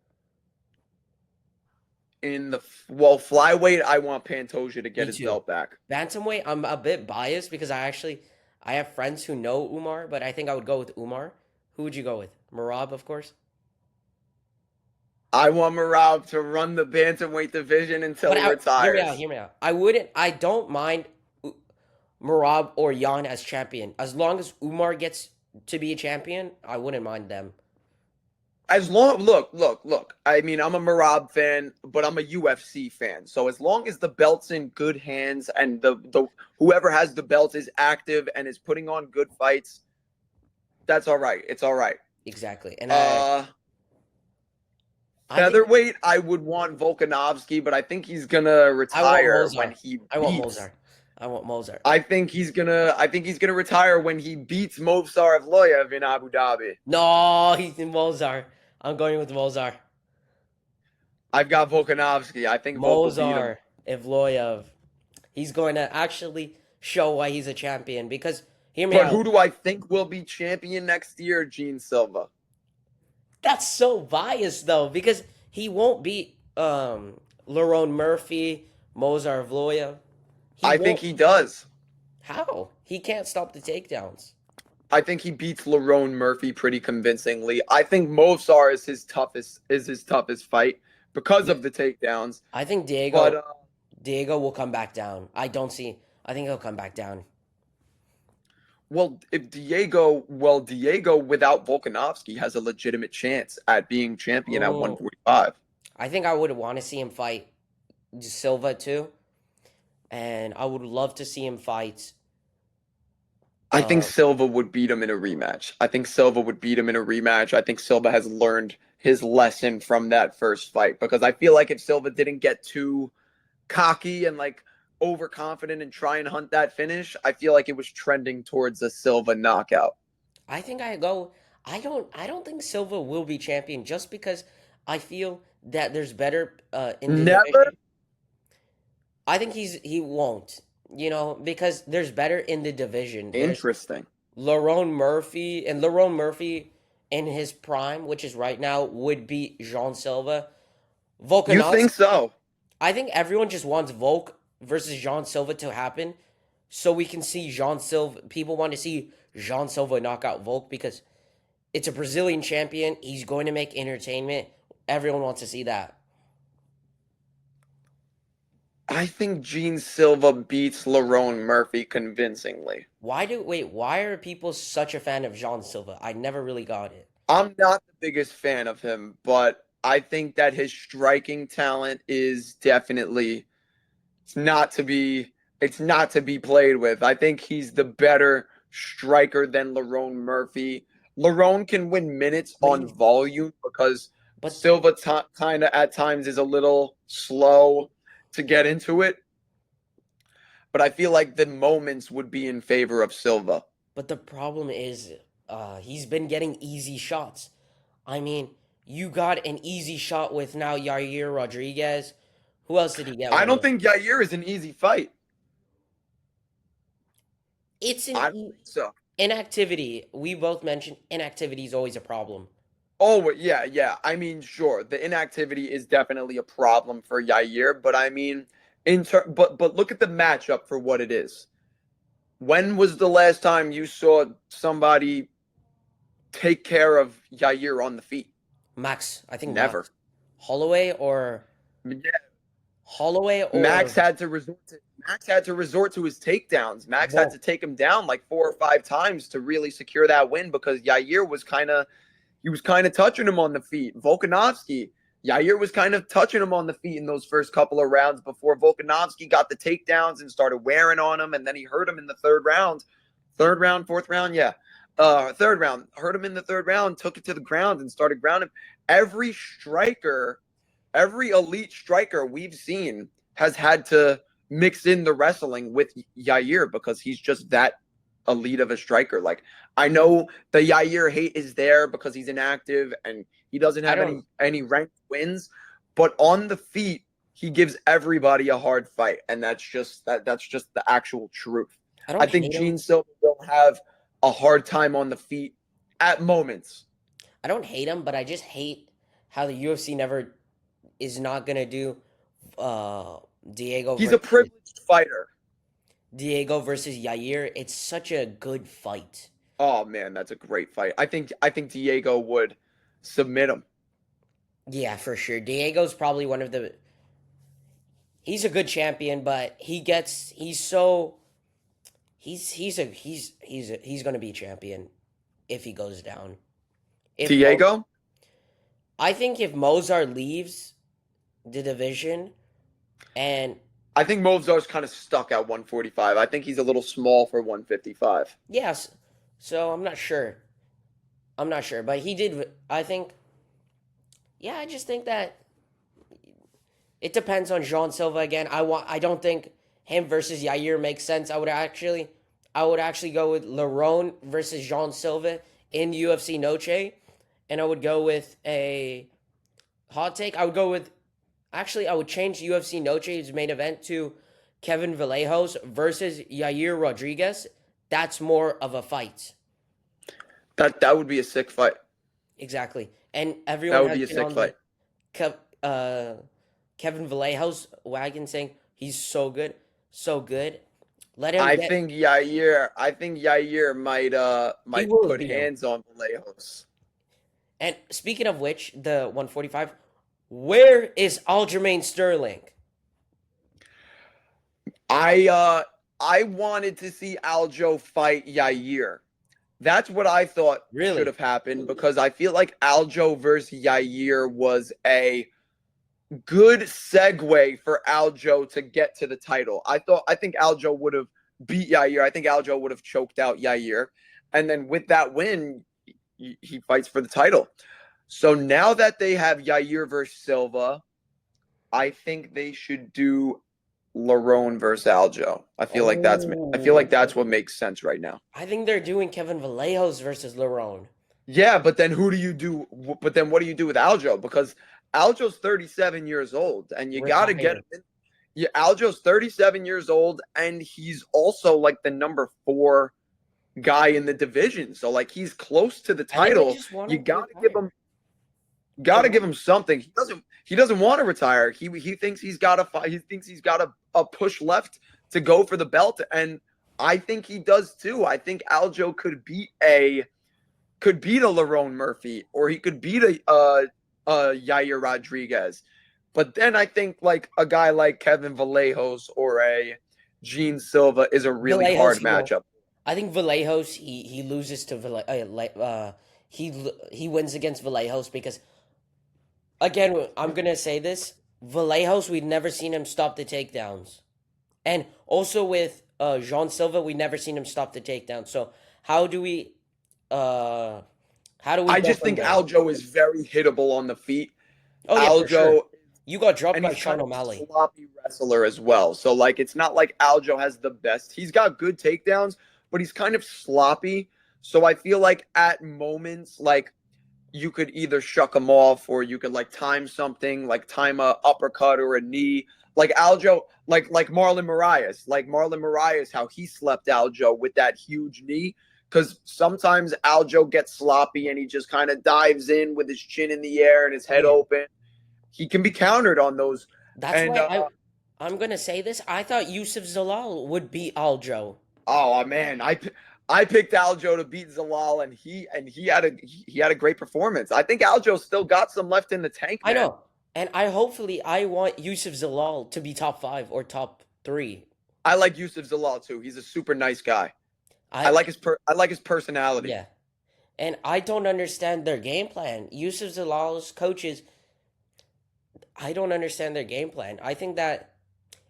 Flyweight, I want Pantoja to get Me his too. belt back. Bantamweight, I'm a bit biased because I have friends who know Umar, but I think I would go with Umar. Who would you go with? Marab, of course. I want Marab to run the bantamweight division until But he hear me out, retires. hear me out. I don't mind Marab or Yan as champion. As long as Umar gets to be a champion, I wouldn't mind them. Look. I mean, I'm a Marab fan, but I'm a UFC fan. So as long as the belt's in good hands and the whoever has the belt is active and is putting on good fights, that's all right. It's all right. Exactly. And I think Featherweight, I would want Volkanovski, but I think he's gonna I want retire Mozart. when he I want beats. Mozart. I want Mozart. I think he's gonna retire when he beats Movsar Evloev in Abu Dhabi. No, he's in Mozart. I'm going with Mozart. I've got Volkanovski. I think Volk will beat him. Mozart Evloev. He's going to actually show why he's a champion. Because hear me But out. who do I think will be champion next year? Gene Silva. That's so biased though, because he won't beat Lerone Murphy, Mozart Evloev. I think he does. How? He can't stop the takedowns. I think he beats Lerone Murphy pretty convincingly. I think Movsar is his toughest fight because of the takedowns. I think Diego But Diego will come back down. I think he'll come back down. Diego without Volkanovski has a legitimate chance at being champion at Oh. 145. I think I would want to see him fight Silva too. And I would love to see him fight. I think Uh, Silva would beat him in a rematch. I think Silva has learned his lesson from that first fight because I feel like if Silva didn't get too cocky and like overconfident and try and hunt that finish, I feel like it was trending towards a Silva knockout. I think I go. I don't think Silva will be champion just because I feel that there's better in the Never. division. I think he won't. Because there's better in the division. There's Interesting. Lerone Murphy, and Lerone Murphy in his prime, which is right now, would be Jean Silva. You Volkanovski. think so? I think everyone just wants Volk versus Jean Silva to happen, so we can see Jean Silva. People want to see Jean Silva knock out Volk because it's a Brazilian champion. He's going to make entertainment. Everyone wants to see that. I think Gene Silva beats Lerone Murphy convincingly. Why are people such a fan of Jean Silva? I never really got it. I'm not the biggest fan of him, but I think that his striking talent is definitely it's not to be played with. I think he's the better striker than Lerone Murphy. Lerone can win minutes But on volume because but Silva kind of at times is a little slow to get into it. But I feel like the moments would be in favor of Silva. but the problem is, he's been getting easy shots. I mean, you got an easy shot with now Yair Rodriguez. Who else did he get? I with? don't think Yair is an easy fight. It's I an don't think so. inactivity. We both mentioned inactivity is always a problem. Oh, yeah. I mean, sure, the inactivity is definitely a problem for Yair, but I mean, but look at the matchup for what it is. When was the last time you saw somebody take care of Yair on the feet? Max, I think Never. Max. Holloway or Yeah, Max had to resort to his takedowns. Max had Whoa. to take him down like 4 or 5 times to really secure that win because Yair was kind of touching him on the feet. Volkanovski Yair was kind of touching him on the feet in those first couple of rounds before Volkanovski got the takedowns and started wearing on him, and then he hurt him in the third round, fourth round, yeah, third round, hurt him in the third round, took it to the ground and started grounding. Every striker, every elite striker we've seen has had to mix in the wrestling with Yair because he's just that elite of a striker. Like I know the Yair hate is there because he's inactive and he doesn't I have don't any ranked wins, but on the feet he gives everybody a hard fight, and that's just the actual truth. I I don't think hate him. Gene Silva will have a hard time on the feet at moments. I don't hate him, but I just hate how the UFC never is not gonna do uh Diego He's a versus privileged fighter. Yair. It's such a good fight. Oh man, that's a great fight. I think Diego would submit him. Yeah, for sure. Diego's probably one of the he's a good champion, but he's gonna be champion if he goes down. If Mo, Diego, I think if Mozart leaves the division and I think Movzar's kind of stuck at 145. I think he's a little small for 155. yes, so I'm not sure. I'm not sure, but he did. I think. Yeah, I just think that it depends on Jean Silva again. I don't think him versus Yair makes sense. I would actually go with Lerone versus Jean Silva in UFC Noche, and I would go with a hot take. I would change UFC Noche's main event to Kevin Vallejos versus Yair Rodriguez. That's more of a fight. That would be a sick fight. Exactly. And That everyone would has be a been sick on the fight. Kev, uh, Kevin Vallejos wagon saying he's so good, so good. Let him get. I think Yair He might will put beat him. hands on Vallejos. And speaking of which, the 145, where is Aljamain Sterling? I wanted to see Aljo fight Yair. That's what I thought should Really? have happened because I feel like Aljo versus Yair was a good segue for Aljo to get to the title. I think Aljo would have beat Yair. I think Aljo would have choked out Yair. And then with that win, he fights for the title. So now that they have Yair versus Silva, I think they should do Lerone versus Aljo. I feel like Oh, that's what makes sense right now. I think they're doing Kevin Vallejos versus Lerone. Yeah, but then who do you do? But then what do you do with Aljo? Because Aljo's 37 years old, and you got to get him Retire. in. Yeah, Aljo's 37 years old, and he's also like the number 4 guy in the division. So like he's close to the I think they title. just want You him to got to give retire. him Go something. He doesn't want to retire. He thinks he's got a he thinks he's got a push left to go for the belt, and I think he does too. I think Aljo could beat a Lerone Murphy, or he could beat a Yair Rodriguez. But then I think like a guy like Kevin Vallejos or a Gene Silva is a really Vallejos, hard he won't. matchup. I think Vallejos he loses to he wins against Vallejos because again I'm gonna say this Vallejos we've never seen him stop the takedowns, and also with Jean Silva we never seen him stop the takedown. So how do we uh how do we I go just from think there? Aljo is very hittable on the feet. Oh yeah, for sure. Aljo, You got dropped and by he's Sean kind of a O'Malley. sloppy wrestler as well. So like it's not like Aljo has the best. He's got good takedowns, but he's kind of sloppy. So I feel like at moments like you could either shuck him off or you could like time something, like time a uppercut or a knee. Like Aljo, like Marlon Marias, how he slept Aljo with that huge knee. Because sometimes Aljo gets sloppy and he just kind of dives in with his chin in the air and his head Yeah. open. He can be countered on those. That's And why I'm gonna say this. I thought Yusuf Zalal would beat Aljo. oh man, I picked Aljo to beat Zalal, and he had a great performance. I think Aljo still got some left in the tank, I man. know. And I want Yusuf Zalal to be top 5 or top 3. I like Yusuf Zalal too. He's a super nice guy. I I like his personality. yeah. And I don't understand their game plan. Yusuf Zalal's coaches I don't understand their game plan. I think that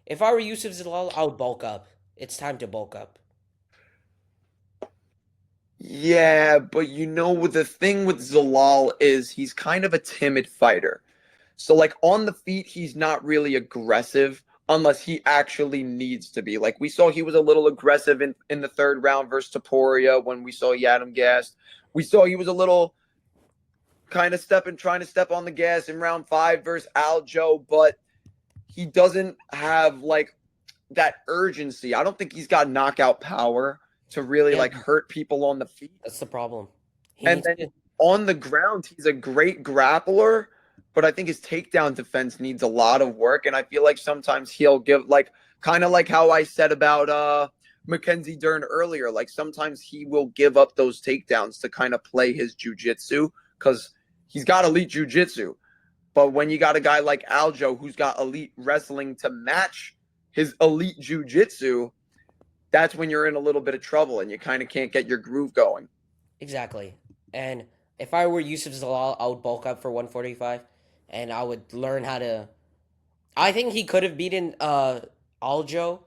if I were Yusuf Zalal, I would bulk up. It's time to bulk up. Yeah, but the thing with Zalal is he's kind of a timid fighter. So like on the feet, he's not really aggressive unless he actually needs to be. Like we saw he was a little aggressive in the third round versus Taporia when we saw he had him gassed. We saw he was a little kind of trying to step on the gas in round 5 versus Aljo, but he doesn't have like that urgency. I don't think he's got knockout power to really Yeah, like hurt people on the feet. that's the problem. He And needs then to. on the ground, he's a great grappler, but I think his takedown defense needs a lot of work. And I feel like sometimes he'll give like kind of like how I said about Mackenzie Dern earlier. Like sometimes he will give up those takedowns to kind of play his jujitsu because he's got elite jujitsu. But when you got a guy like Aljo who's got elite wrestling to match his elite jujitsu, that's when you're in a little bit of trouble and you kind of can't get your groove going. Exactly. And if I were Yusuf Zalal, I would bulk up for 145 and I would learn how to. I think he could have beaten Aljo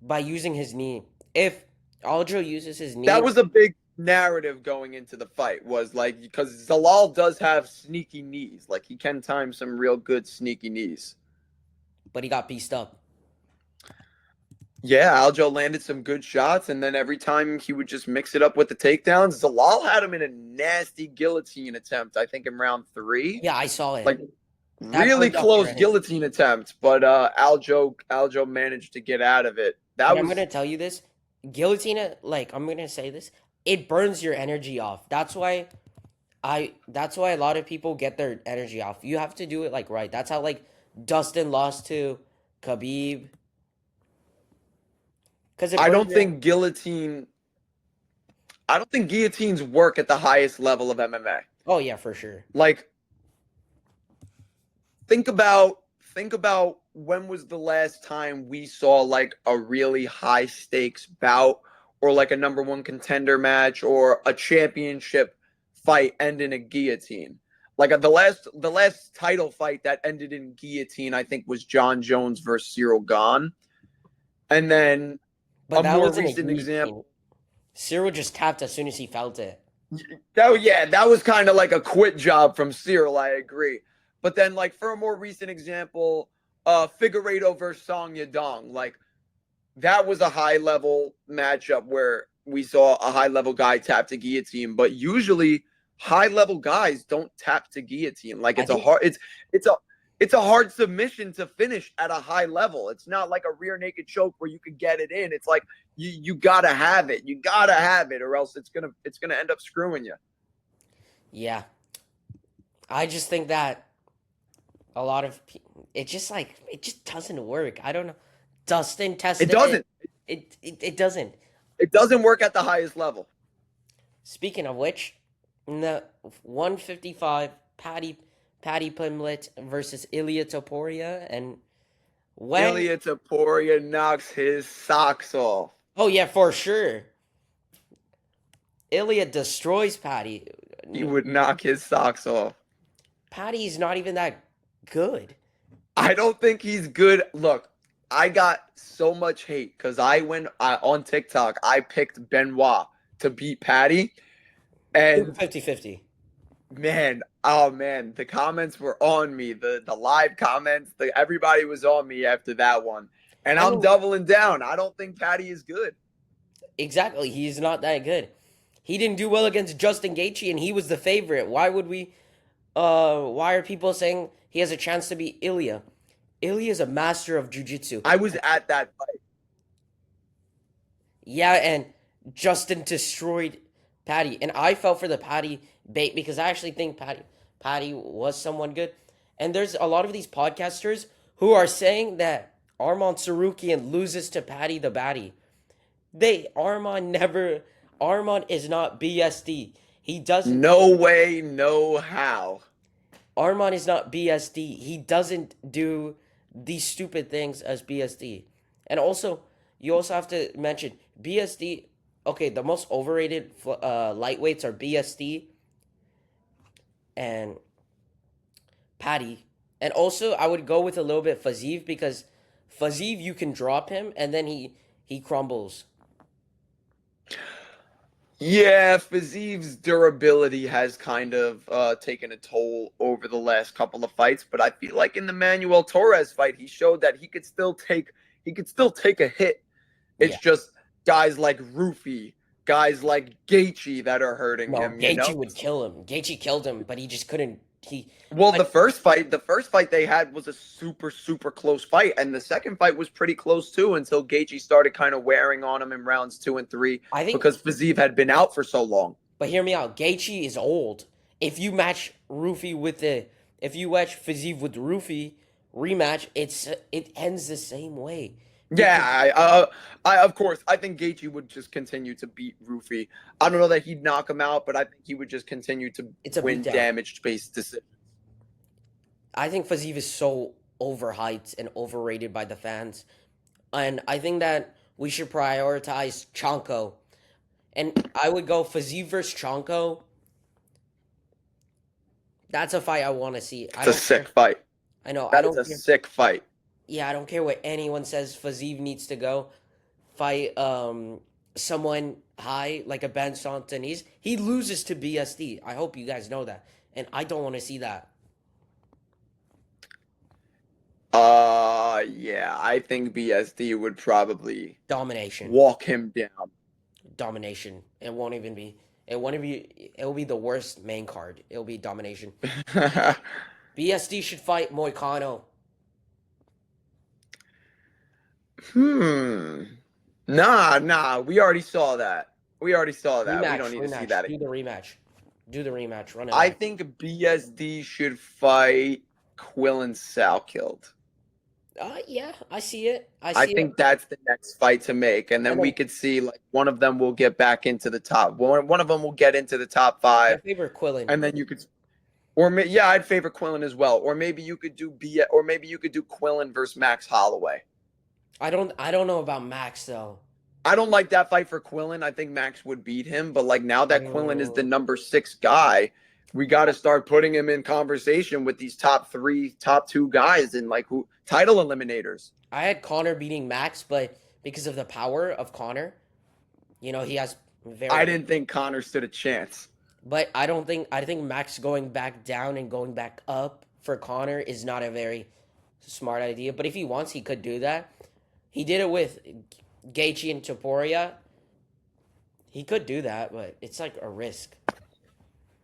by using his knee. If Aljo uses his knee, That was a big narrative going into the fight was like because Zalal does have sneaky knees. Like he can time some real good sneaky knees. but he got pieced up. Yeah, Aljo landed some good shots, and then every time he would just mix it up with the takedowns. Zalal had him in a nasty guillotine attempt, I think in round 3. Yeah, I saw it. Like That really hurt up close for him. guillotine attempt, but Aljo managed to get out of it. That And I'm was gonna tell you this, guillotine, like I'm gonna say this, it burns your energy off. That's why a lot of people get their energy off. You have to do it like right. That's how like Dustin lost to Khabib. Because it I burns don't your think guillotine I don't think guillotines work at the highest level of MMA. Oh yeah, for sure. Like think about when was the last time we saw like a really high stakes bout or like a number 1 contender match or a championship fight end in a guillotine. Like the last title fight that ended in guillotine I think was John Jones versus Cyril Gahn. And then But a that more wasn't a recent guillotine. example. Cyril just tapped as soon as he felt it. That was kind of like a quit job from Cyril. I agree. But then, like for a more recent example, Figueiredo versus Song Yadong, like that was a high level matchup where we saw a high level guy tap to guillotine. But usually, high level guys don't tap to guillotine. Like I it's a think hard it's a hard submission to finish at a high level. It's not like a rear naked choke where you could get it in. It's like you gotta have it. You gotta have it, or else it's gonna end up screwing you. yeah. I just think that a lot of it just doesn't work. I don't know. Dustin It tested it. doesn't. It doesn't. It doesn't work at the highest level. Speaking of which, in the 155, Patty Pimlet versus Ilya Topuria, and when Ilya Taporia knocks his socks off. oh yeah, for sure, Ilya destroys Patty. He would knock his socks off. Patty's not even that good. I don't think he's good. Look, I got so much hate because I went on TikTok. I picked Benoit to beat Patty, and 50-50. man, oh man, the comments were on me. The live comments, everybody was on me after that one. And I I'm mean, doubling down. I don't think Patty is good. exactly, he's not that good. He didn't do well against Justin Gaethje, and he was the favorite. Why are people saying he has a chance to beat Ilya? Ilya is a master of jiu-jitsu. I was at that fight. Yeah, and Justin destroyed Patty, and I fell for the Patty bait because I actually think Patty was someone good. And there's a lot of these podcasters who are saying that Armand Sarukian loses to Patty the Batty. Armand is not BSD. He doesn't No way, no how. Armand is not BSD. He doesn't do these stupid things as BSD. And also, you also have to mention BSD. Okay, the most overrated lightweights are BSD and Patty. And also, I would go with a little bit Fazeev because Fazeev you can drop him and then he crumbles. Yeah, Fiziv's durability has kind of taken a toll over the last couple of fights, but I feel like in the Manuel Torres fight, he showed that he could still take a hit. It's Yeah. just guys like Rufy, guys like Gaethje that are hurting No, him, you Gaethje know? would kill him. Gaethje killed him, but he just couldn't. He, Well, but the first fight they had was a super, super close fight, and the second fight was pretty close too until Gaethje started kind of wearing on him in rounds 2 and 3 I think. because Fiziev had been out for so long. But hear me out. Gaethje is old. If you match Rufy with the, if you match Fazeev with Rufy rematch, it ends the same way. Yeah, Because I of course I think Gaethje would just continue to beat Rufy. I don't know that he'd knock him out, but I think he would just continue to it's a win beatdown. damage based decisions. I think Fazeev is so overhyped and overrated by the fans, and I think that we should prioritize Chonko. And I would go Fazeev versus Chonko. That's a fight I want to see. I It's a don't care. sick fight. I know. I That is don't a care. sick fight. Yeah, I don't care what anyone says. Fazeev needs to go fight someone high like a Ben Staunton. He loses to BSD. I hope you guys know that, and I don't want to see that Yeah, I think BSD would probably domination. walk him down. Domination. It won't even be. It won't be. It will be the worst main card. It'll be domination. BSD should fight Moicano. Hmm. Nah. We already saw that. We already saw that. We Rematch. don't need to see Rematch. that Do again. the rematch. Do the rematch. Run it I back. think BSD should fight Quillen Salkild. Yeah, I see it. I I see it. think that's the next fight to make, and then And we then could see like one of them will get back into the top. One of them will get into the top my five, favorite Quillen. and then you could, yeah, I'd favor Quillen as well, or maybe you could do or maybe you could do Quillen versus Max Holloway. I don't know about Max though. I don't like that fight for Quillen. I think Max would beat him, but like now that Quillen is the Mm, number 6 guy, we got to start putting him in conversation with these top 3, top 2 guys and like who title eliminators. I had Connor beating Max, but because of the power of Connor, he has I very. didn't think Connor stood a chance. But I don't think I think Max going back down and going back up for Connor is not a very smart idea. But if he wants, he could do that. He did it with Gaethje and Topuria. He could do that, but it's like a risk.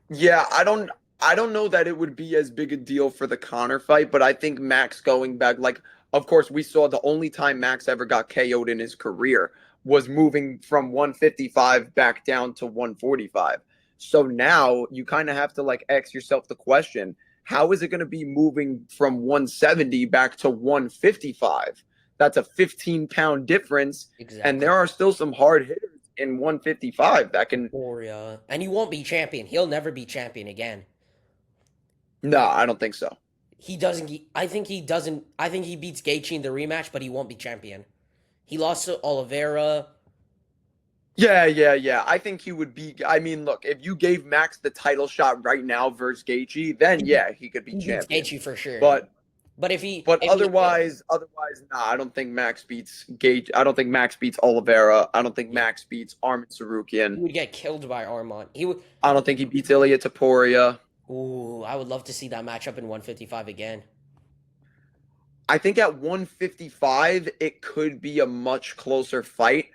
Yeah, I don't know that it would be as big a deal for the Connor fight, but I think Max going back, like, of course, we saw the only time Max ever got KO'd in his career was moving from 155 back down to 145. So now you kind of have to like ask yourself the question, how is it going to be moving from 170 back to 155? That's a 15-pound difference, and Exactly. there are still some hard hitters in 155 that can. Topuria, and he won't be champion. He'll never be champion again. No, I don't think so. He doesn't. I think he doesn't. I think he beats Gaethje in the rematch, but he won't be champion. He lost to Oliveira. Yeah. I think he would be. I mean, look, if you gave Max the title shot right now versus Gaethje, then yeah, he could be He beats champion. Gaethje for sure. But But if he, but if he, otherwise, nah. I don't think Max beats Gaethje. I don't think Max beats Oliveira. I don't think yeah, Max beats Armin he Sarukian. would get killed by Armand. He would. I don't think he beats Ilya Taporia. Ooh, I would love to see that matchup in 155 again. I think at 155 it could be a much closer fight,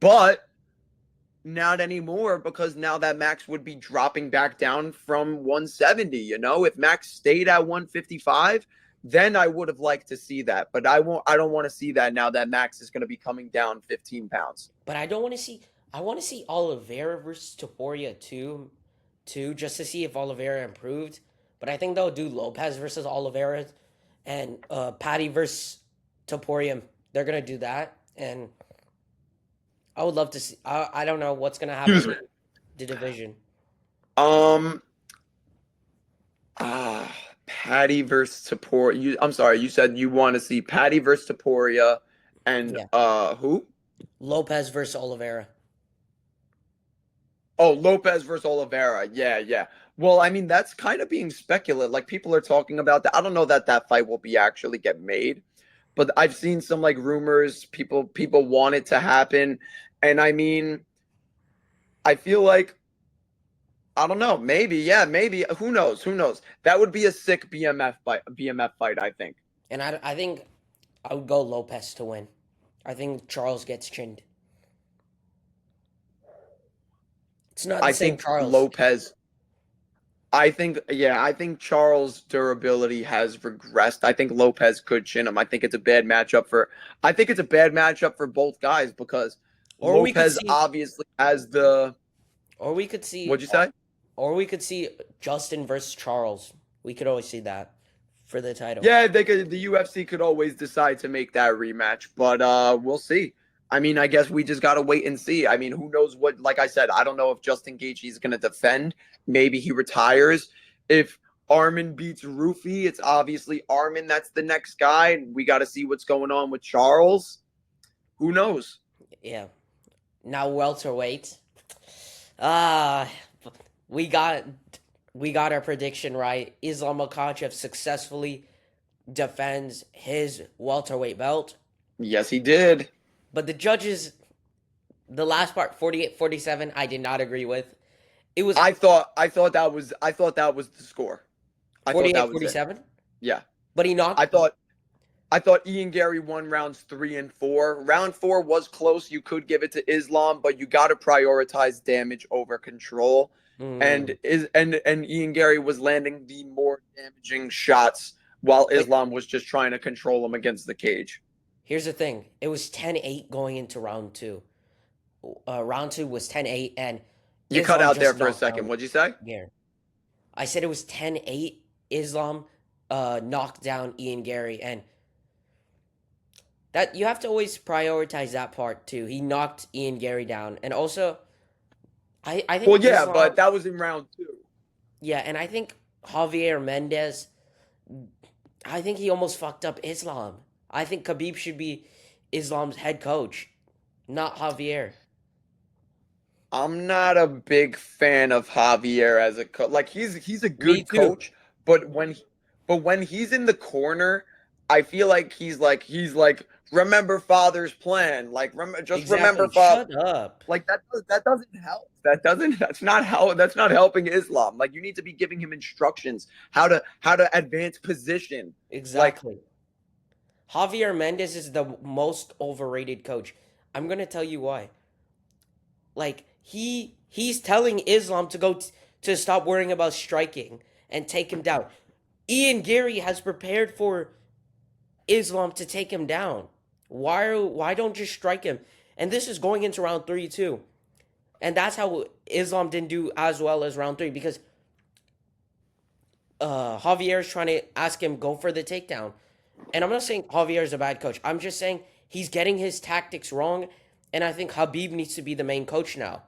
but not anymore because now that Max would be dropping back down from 170. If Max stayed at 155, then I would have liked to see that. But I won't. I don't want to see that now that Max is going to be coming down 15 pounds. But I don't want to see. I want to see Oliveira versus Topuria too, just to see if Oliveira improved. But I think they'll do Lopez versus Oliveira, and Patty versus Topuria. They're gonna do that, and I would love to see. I don't know what's gonna happen Excuse in me. the division. Um. Ah. Patty versus Taporia. I'm sorry. You said you want to see Patty versus Taporia, and Yeah, who? Lopez versus Oliveira. Oh, Lopez versus Oliveira. Yeah. Well, I mean, that's kind of being speculative. Like people are talking about that. I don't know that that fight will be actually get made, but I've seen some like rumors. People want it to happen, and I mean, I feel like I don't know. Maybe, yeah, maybe. Who knows? Who knows? That would be a sick BMF fight. BMF fight, I think. And I think I would go Lopez to win. I think Charles gets chinned. It's not the I same think Charles. Lopez. I think, yeah, I think Charles' durability has regressed. I think Lopez could chin him. I think it's a bad matchup for. I think it's a bad matchup for both guys because Or we could Lopez see, obviously has the. or we could see, What'd you say? or we could see Justin versus Charles. We could always see that for the title. Yeah, they could. The UFC could always decide to make that rematch, but we'll see. I mean, I guess we just gotta wait and see. I mean, who knows what? Like I said, I don't know if Justin Gaethje is gonna defend. Maybe he retires. If Armin beats Rufi, it's obviously Armin that's the next guy. We got to see what's going on with Charles. Who knows? Yeah. Now welterweight. Ah, we got we got our prediction right. Islam Makhachev successfully defends his welterweight belt, Yes, he did. but the judges, the last part, 48-47, I did not agree with. It was I thought that was the score. I thought that was it. 48-47, Yeah. but he knocked. I thought Ian Gary won rounds 3 and 4. Round 4 was close. You could give it to Islam, but you got to prioritize damage over control. Mm. And Ian Gary was landing the more damaging shots while Wait, Islam was just trying to control him against the cage. here's the thing. It was 10-8 going into round 2. Round 2 was 10-8, and You cut Islam out there just for a knocked second. down What'd you say? Gary. I said it was 10-8. Islam knocked down Ian Gary, and that you have to always prioritize that part too. He knocked Ian Gary down, and also I think Well, yeah, Islam, but that was in round 2. yeah, and I think Javier Mendez, I think he almost fucked up Islam. I think Khabib should be Islam's head coach, not Javier. I'm not a big fan of Javier as a coach. Like he's a Me good too. coach, but when he's in the corner, I feel like he's like remember father's plan. Like just remember Exactly. father. Shut up. Like that doesn't help. That's not helping Islam. Like you need to be giving him instructions how to advance position. Like Exactly. Javier Mendez is the most overrated coach. I'm gonna tell you why. Like he's telling Islam to to stop worrying about striking and take him down. Ian Gary has prepared for Islam to take him down. Why don't just strike him? And this is going into round 3 too. And that's how Islam didn't do as well as round 3 because Javier is trying to ask him go for the takedown. And I'm not saying Javier is a bad coach. I'm just saying he's getting his tactics wrong, and I think Habib needs to be the main coach now.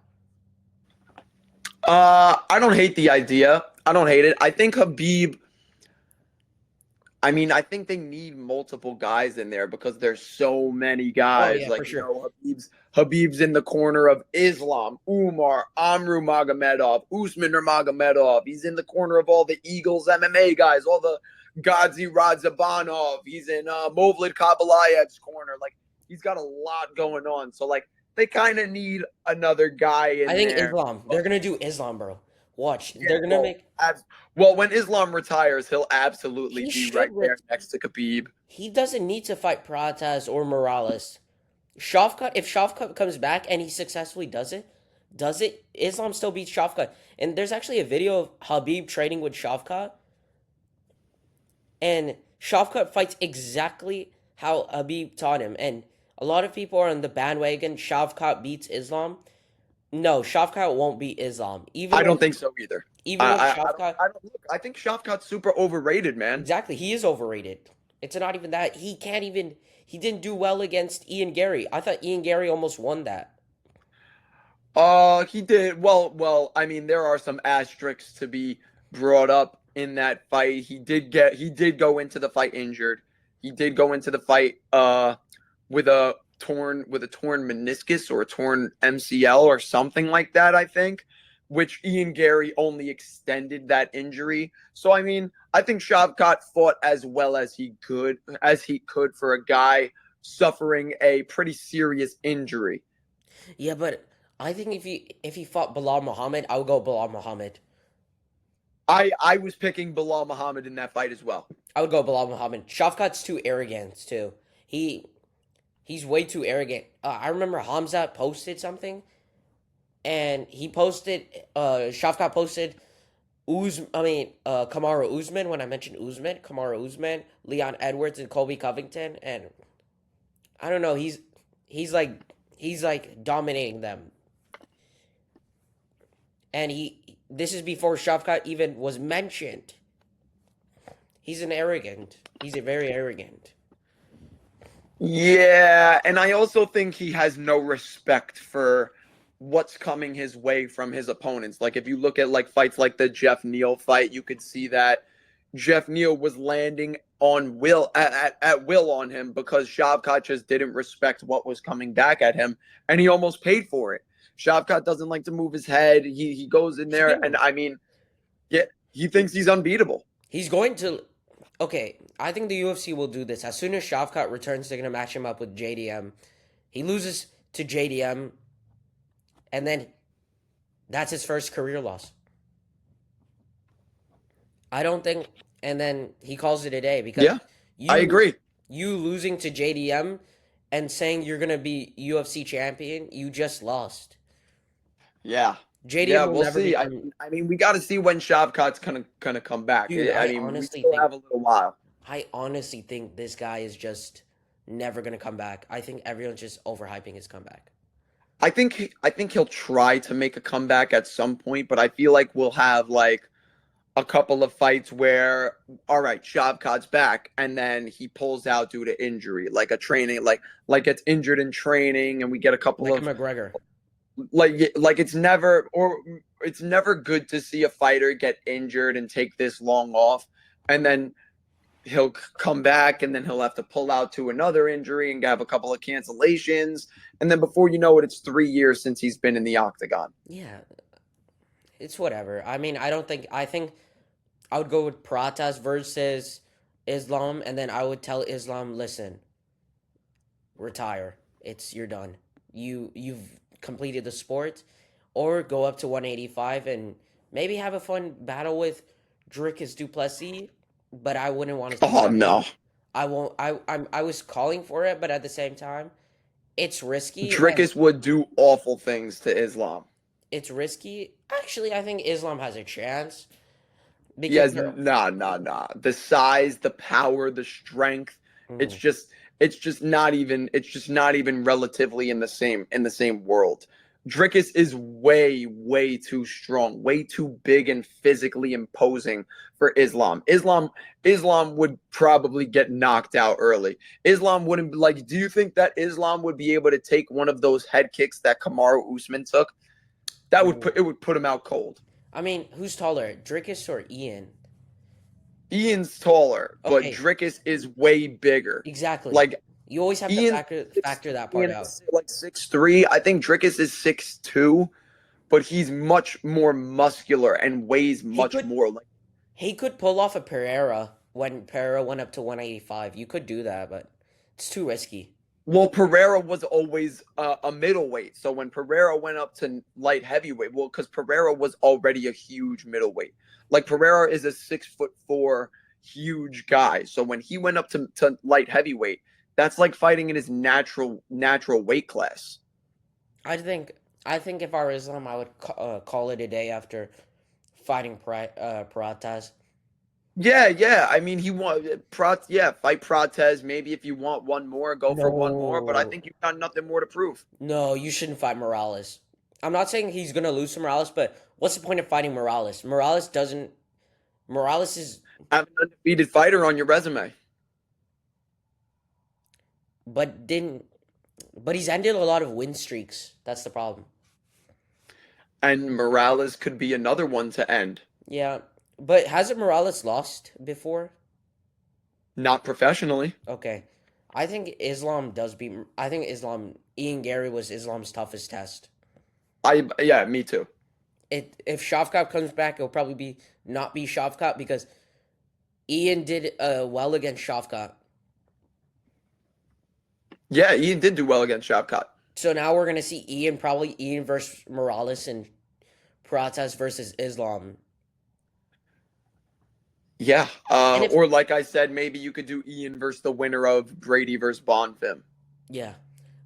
I don't hate the idea. I don't hate it. I think Habib. I mean, I think they need multiple guys in there because there's so many Oh guys. yeah, for Like, sure. Habib's in the corner of Islam, Umar, Amru Magomedov, Usman Nurmagomedov. He's in the corner of all the Eagles MMA guys, all the Gadzi Radzabanov. He's in Movlid Kabalayev's corner. Like, he's got a lot going on. So, like, they kind of need another guy I in think there. Islam. They're gonna do Islam, bro. Watch. Yeah, They're gonna make. well, when Islam retires, he'll absolutely He be should. right there next to Khabib. He doesn't need to fight Pratas or Morales. Shavkat. If Shavkat comes back and he successfully does it. Islam still beats Shavkat. And there's actually a video of Habib training with Shavkat, and Shavkat fights exactly how Habib taught him. And a lot of people are on the bandwagon. Shavkat beats Islam. No, Shavkat won't beat Islam. I don't think so either. Even when Shavkat, I don't look. I think Shavkat's super overrated, man. exactly, he is overrated. It's not even that. He can't even. He didn't do well against Ian Gary. I thought Ian Gary almost won that. He did well. I mean, there are some asterisks to be brought up in that fight. He did go into the fight injured. He did go into the fight with a torn meniscus or a torn MCL or something like that. I think, which Ian Gary only extended that injury. So I mean, I think Shavkat fought as well as he could for a guy suffering a pretty serious injury. Yeah, but I think if he fought Bilal Muhammad, I would go Bilal Muhammad. I was picking Bilal Muhammad in that fight as well. I would go Bilal Muhammad. Shavkat's too arrogant too. He's way too arrogant. I remember Hamza posted something, and he posted Shavkat posted Kamaru Usman. When I mentioned Usman, Kamaru Usman, Leon Edwards, and Colby Covington, and I don't know. He's like he's like dominating them, and he this is before Shavkat even was mentioned. He's an arrogant. He's a very arrogant. Yeah, and I also think he has no respect for what's coming his way from his opponents. Like if you look at like fights like the Jeff Neal fight, you could see that Jeff Neal was landing on at will on him because Shavkat just didn't respect what was coming back at him, and he almost paid for it. Shavkat doesn't like to move his head. He goes in there, and I mean, yeah, he thinks he's unbeatable. He's going to. Okay, I think the UFC will do this. As soon as Shavkat returns, they're going to match him up with JDM. He loses to JDM, and then that's his first career loss. I don't think. And then he calls it a day because Yeah, I agree. You losing to JDM and saying you're going to be UFC champion, you just lost. Yeah. JDM Yeah, will we'll never see. become. I mean, we got to see when Shavkat's gonna come back. Dude, I I mean, we honestly still think. have a little while. I honestly think this guy is just never gonna come back. I think everyone's just overhyping his comeback. I think he'll try to make a comeback at some point, but I feel like we'll have like a couple of fights where, all right, Shavkat's back, and then he pulls out due to injury, like a training, like gets injured in training, and we get a couple Like a of McGregor. like it's never good to see a fighter get injured and take this long off, and then he'll come back and then he'll have to pull out to another injury and have a couple of cancellations, and then before you know it, it's 3 years since he's been in the octagon. Yeah, it's whatever. I mean, I don't think. I think I would go with Pratas versus Islam, and then I would tell Islam, listen, retire. You're done. You've completed the sport, or go up to 185 and maybe have a fun battle with Dricus Duplessis. But I wouldn't want to see Oh that. no, I won't. I was calling for it, but at the same time, it's risky. And Dricus would do awful things to Islam. it's risky. Actually, I think Islam has a chance He because has nah. The size, the power, the strength. It's Mhm. just it's just not even relatively in the same world. Dricus is way too strong, way too big and physically imposing for Islam. Islam would probably get knocked out early. Islam wouldn't like. Do you think that Islam would be able to take one of those head kicks that Kamaru Usman took? That would Ooh. put him out cold. I mean, who's taller, Dricus or Ian? Ian's taller, but Okay, Dricus is way bigger. exactly. Like You always have to Ian, factor that part Ian out. is like 6'3". I think Dricus is 6'2", but he's much more muscular and weighs He much could more. Like, he could pull off a Pereira when Pereira went up to 185. You could do that, but it's too risky. well, Pereira was always a middleweight, so when Pereira went up to light heavyweight, well, because Pereira was already a huge middleweight. Like Pereira is a 6'4" huge guy, so when he went up to light heavyweight, that's like fighting in his natural weight class. I think I think if I were Islam, I would call it a day after fighting Pratas. Yeah. I mean, he want fight Protez. Maybe if you want one more, go for one more. But I No, think you've got nothing more to prove. no, you shouldn't fight Morales. I'm not saying he's gonna lose to Morales, but what's the point of fighting Morales? Morales doesn't. Morales is, Have an undefeated fighter on your resume, but didn't, but he's ended a lot of win streaks. That's the problem. and Morales could be another one to end. Yeah, but hasn't Morales lost before? Not professionally. Okay, I think Islam does beat. I think Ian Gary was Islam's toughest test. Yeah, me too. if Shavkat comes back, it'll probably be not be Shavkat because Ian did well against Shavkat. Yeah, Ian did do well against Shavkat. So now we're gonna see Ian versus Morales and Pratas versus Islam. Yeah. And if Or like I said, maybe you could do Ian versus the winner of Brady versus Bonfim. yeah,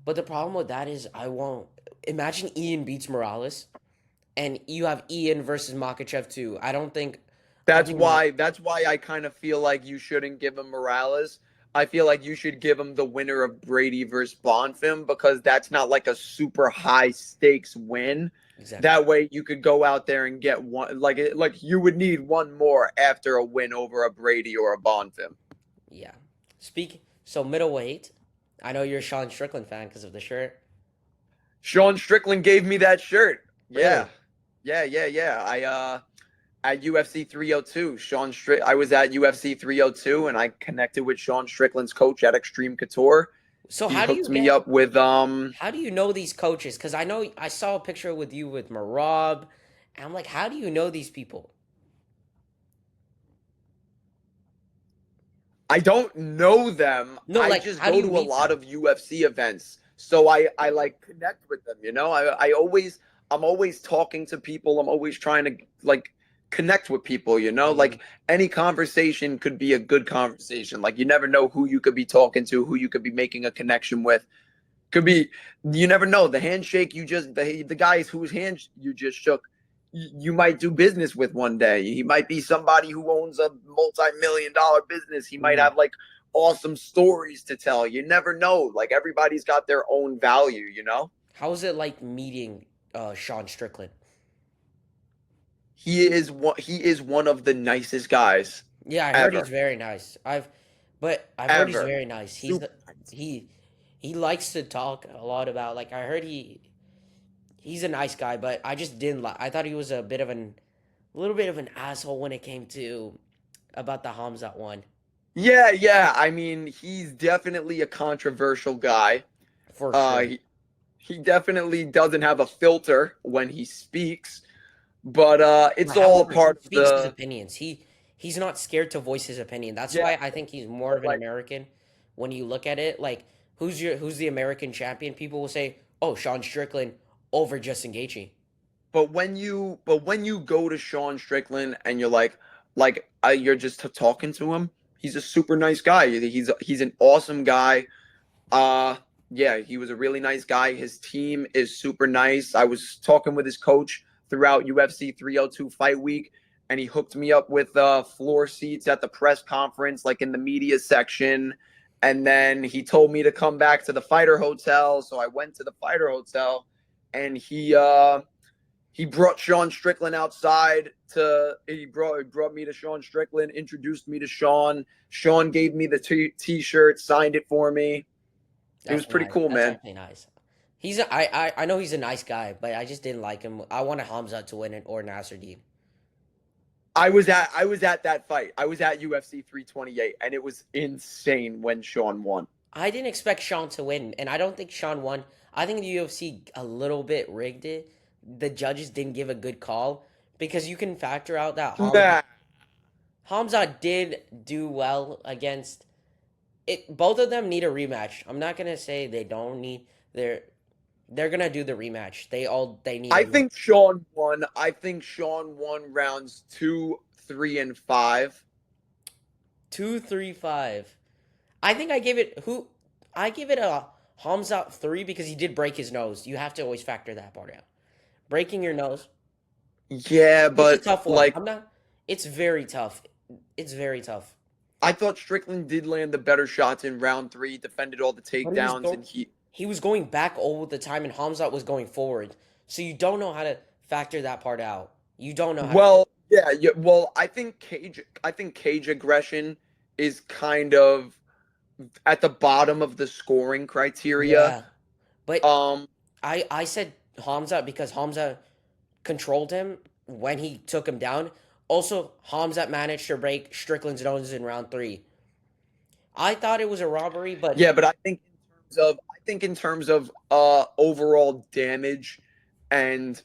but the problem with that is I won't imagine Ian beats Morales and you have Ian versus Makachev too. I That's think Mak why that's why I kind of feel like you shouldn't give him Morales. I feel like you should give him the winner of Brady versus Bonfim because that's not like a super high stakes win. exactly. That way you could go out there and get one like you would need one more after a win over a Brady or a Bonfim. Yeah. So middleweight. I know you're a Sean Strickland fan because of the shirt. Sean Strickland gave me that shirt. Yeah. Really? Yeah. I at UFC 302. I was at UFC 302 and I connected with Sean Strickland's coach at Extreme Couture. So He hooked me up with how do you know these coaches? Because I know I saw a picture with you with Marab, and I'm like, how do you know these people? I don't know them. No, I like just how do go you to a meet lot them? of UFC events. So I like connect with them, you know? I'm always talking to people. I'm always trying to like connect with people, you know? Mhm. Like any conversation could be a good conversation. Like you never know who you could be talking to, who you could be making a connection with. Could be you never know. The handshake you just the guys whose hands you just shook, you might do business with one day. He might be somebody who owns a multi-million-dollar business. He might Mhm. have like awesome stories to tell. You never know. Like everybody's got their own value, you know? How is it like meeting Sean Strickland? He is one of the nicest guys Yeah, I heard he's ever. very nice. I've heard he's Ever. very nice. Super nice. He he likes to talk a lot about like I heard he's a nice guy, but I just didn't like. I thought he was a little bit of an asshole when it came to about the Hamzat one Yeah. I mean, he's definitely a controversial guy. for Uh, sure. he, he definitely doesn't have a filter when he speaks, but it's all a However, he part of speaks his the opinions. He's not scared to voice his opinion. That's yeah. why I think he's more But of an like, American. When you look at it, like who's the American champion? People will say, "Oh, Sean Strickland over Justin Gaethje." but when you go to Sean Strickland and you're you're just talking to him, he's a super nice guy. He's an awesome guy. Uh yeah, he was a really nice guy. His team is super nice. I was talking with his coach throughout UFC 302 fight week and he hooked me up with floor seats at the press conference like in the media section and then he told me to come back to the fighter hotel, so I went to the fighter hotel and he brought Sean Strickland outside he brought me to Sean Strickland, introduced me to Sean. Sean gave me the t-shirt, signed it for me. It was That's pretty nice. cool, That's man. actually nice. I know he's a nice guy, but I just didn't like him. I wanted Hamza to win it or Nasruddin. I was at that fight. I was at UFC 328 and it was insane when Sean won. I didn't expect Sean to win, and I don't think Sean won. I think the UFC a little bit rigged it. The judges didn't give a good call because you can factor out that Nah. Hamza did do well against it. Both of them need a rematch. I'm not gonna say they don't need. They're gonna do the rematch. They need a I rematch. think Sean won. I think Sean won rounds 2, 3 and 5. 2, 3, 5. I think I give it who I give it a Hamza 3 because he did break his nose. You have to always factor that part out. Breaking your nose. Yeah, It's a but tough one. like I'm not. It's very tough. It's very tough. I thought Strickland did land the better shots in round 3, defended all the But takedowns and he was going back all the time, and Hamzat was going forward. So you don't know how to factor that part out. You don't know how to. yeah. Well, I think cage aggression is kind of at the bottom of the scoring criteria. Yeah, but Um, I said Hamzat because Hamzat controlled him when he took him down. Also, Hamzat managed to break Strickland's nose in round 3. I thought it was a robbery, but yeah, but I think in terms of overall damage and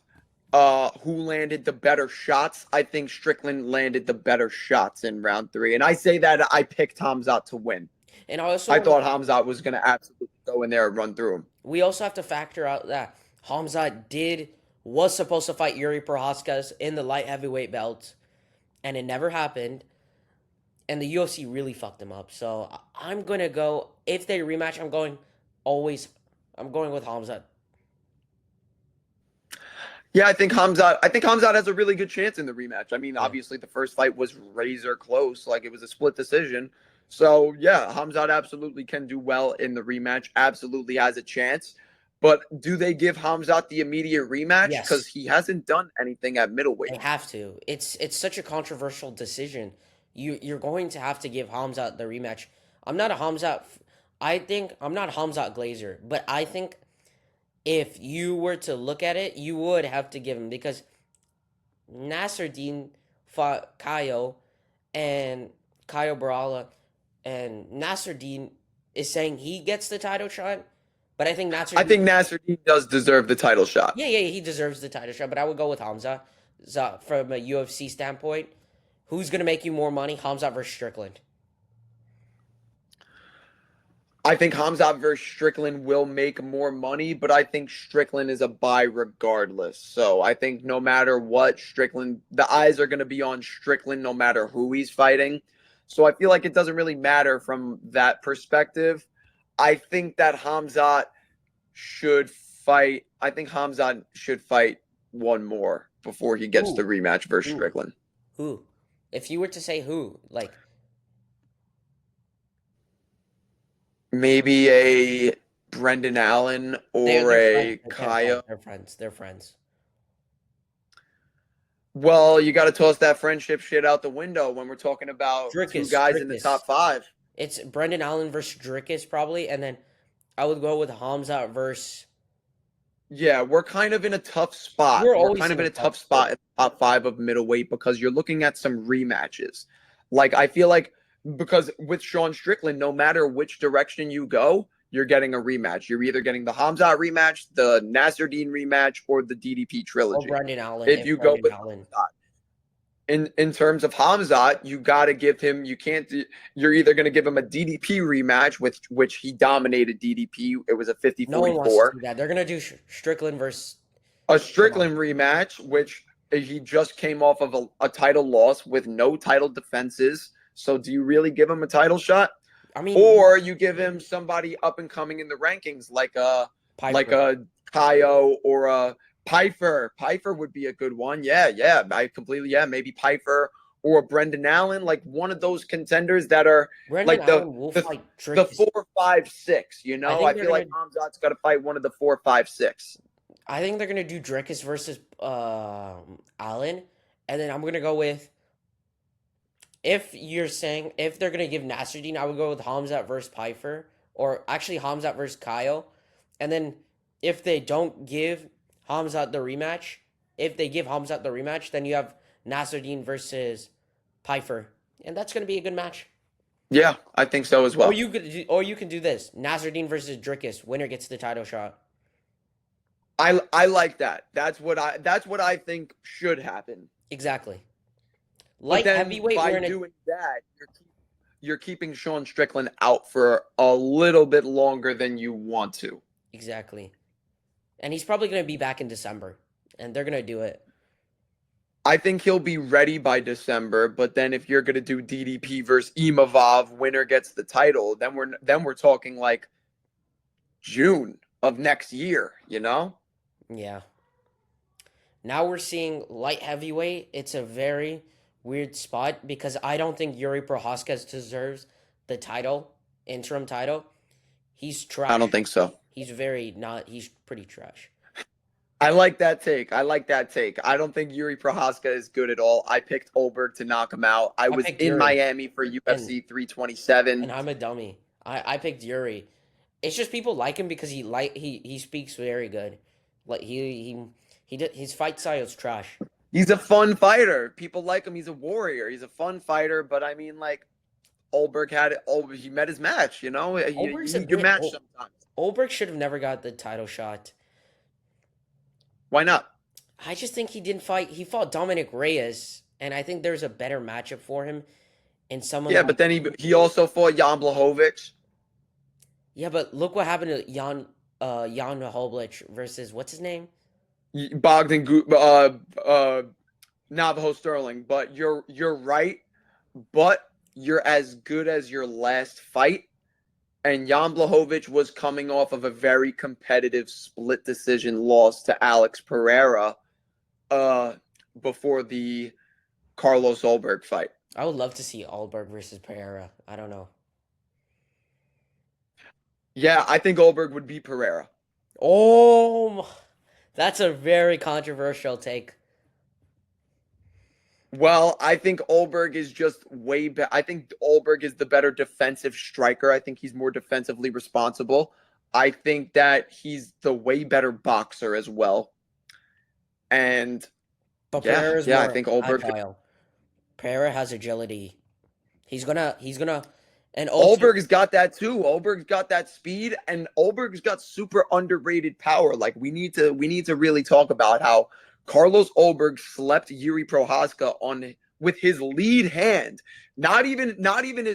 who landed the better shots, I think Strickland landed the better shots in round 3. And I say that I picked Hamzat to win. And I also I want to thought Hamzat was going to absolutely go in there and run through him. we also have to factor out that Hamzat was supposed to fight Yuri Prohaska in the light heavyweight belt, and it never happened. And the UFC really fucked him up. So I'm gonna go if they rematch. I'm going with Hamzat. Yeah, I think Hamzat has a really good chance in the rematch. I mean, Yeah. obviously the first fight was razor close, like it was a split decision. So yeah, Hamzat absolutely can do well in the rematch. Absolutely has a chance. But do they give Hamzat the immediate rematch? Because Yes, he hasn't done anything at middleweight. they have to. It's such a controversial decision. You're going to have to give Hamzat the rematch. I'm not a Hamzat. I think I'm not Hamzat Glazer, but I think if you were to look at it, you would have to give him because Nasruddin fought Kaio and Kaio Barala, and Nasruddin is saying he gets the title shot, but I think I Nasruddin, think Nasruddin does deserve the title shot. yeah, he deserves the title shot, but I would go with Hamza. From a UFC standpoint. Who's gonna make you more money, Hamza versus Strickland? I think Hamzat versus Strickland will make more money, but I think Strickland is a buy regardless. So I think no matter what, Strickland, the eyes are going to be on Strickland no matter who he's fighting. So I feel like it doesn't really matter from that perspective. I think that Hamzat should fight. I think Hamzat should fight one more before he gets the Who? rematch versus Who? Strickland. Who? If you were to say who, like Maybe a Brendan Allen or they're friends, a they're friends, Kaya. they're friends. Well, you got to toss that friendship shit out the window when we're talking about two guys in the Dricus. top 5. It's Brendan Allen versus Dricus probably, and then I would go with Hamza versus. Yeah, we're kind of in a tough spot. We're We're always kind in of a in a tough tough spot. spot in the top 5 of middleweight because you're looking at some rematches. Like, I feel like because with Sean Strickland, no matter which direction you go, you're getting a rematch. You're either getting the Hamzat rematch, the Nasruddin rematch, or the DDP Or trilogy. Brendan Allen If if you go Brendan with Allen. Hamzat. In terms of Hamzat, you got to give him. You can't. You're either going to give him a DDP rematch, which he dominated DDP. It was a No one wants to 50-44. see that. They're gonna do Strickland versus. A Come on. Strickland rematch, which he just came off of a title loss with no title defenses. So do you really give him a title shot, I mean, or you give him somebody up and coming in the rankings like Piper. a Kaio or a Piper? Piper would be a good one. Yeah, I completely. Yeah, maybe Piper or a Brendan Allen, like one of those contenders that are Brendan like the Allen will the fight the Dricus. 4, 5, 6. I I think they're feel gonna. like Hamzat's got to fight one of the 4, 5, 6. I think they're gonna do Dricus versus Allen, and then I'm gonna go with. If you're saying if they're gonna give Nasruddin, I would go with Hamzat versus Piper, or actually Hamzat versus Kyle, and then if they don't give Hamzat the rematch, if they give Hamzat the rematch, then you have Nasruddin versus Piper, and that's gonna be a good match. Yeah, I think so as well. Or you can do this: Nasruddin versus Dricus, winner gets the title shot. I like that. That's what I think should happen. Exactly. But Light then heavyweight, by we're in a doing that, you're keeping Sean Strickland out for a little bit longer than you want to. exactly, and he's probably gonna be back in December, and they're gonna do it. I think he'll be ready by December, but then if you're gonna do DDP versus Imavov, winner gets the title, then we're talking like June of next year, you know? Yeah. Now we're seeing light heavyweight. It's a very weird spot because I don't think Yuri Prohaska deserves the title, interim title. He's I don't trash. think so. He's very not. He's pretty trash. I like that take. I like that take. I don't think Yuri Prohaska is good at all. I picked Olberg to knock him out. I I was picked in Yuri, Miami for and UFC 327. I'm a dummy. I picked Yuri. It's just people like him because he speaks very good. Like he did his fight style is trash. He's a fun fighter. People like him. He's a warrior. He's a fun fighter. But I mean, like Olberg had it. Oh, he met his match. You Olberg's a meet your bit. match sometimes. Olberg should have never got the title shot. Why not? I just think he didn't fight. He fought Dominic Reyes, and I think there's a better matchup for him in someone Yeah, but like. then he also fought Jan Blachowicz. Yeah, but look what happened to Jan Blachowicz versus what's his name? Bogdan Navajo Sterling. But you're right. But you're as good as your last fight. And Jan Blachowicz was coming off of a very competitive split decision loss to Alex Pereira uh, before the Carlos Ulberg fight. I would love to see Alberg versus Pereira. I don't know. Yeah, I think Ulberg would beat Pereira. Oh, that's a very controversial take. Well, I think Ulberg is just way better. I think Ulberg is the better defensive striker. I think he's more defensively responsible. I think that he's the way better boxer as well. And But yeah, Pereira's yeah, I more think Ulberg. agile. Pereira has agility. He's gonna and also Ulberg's got that too. Ulberg's got that speed, and Ulberg's got super underrated power. Like we need to really talk about how Carlos Ulberg slept Yuri Prohaska on with his lead hand. Not even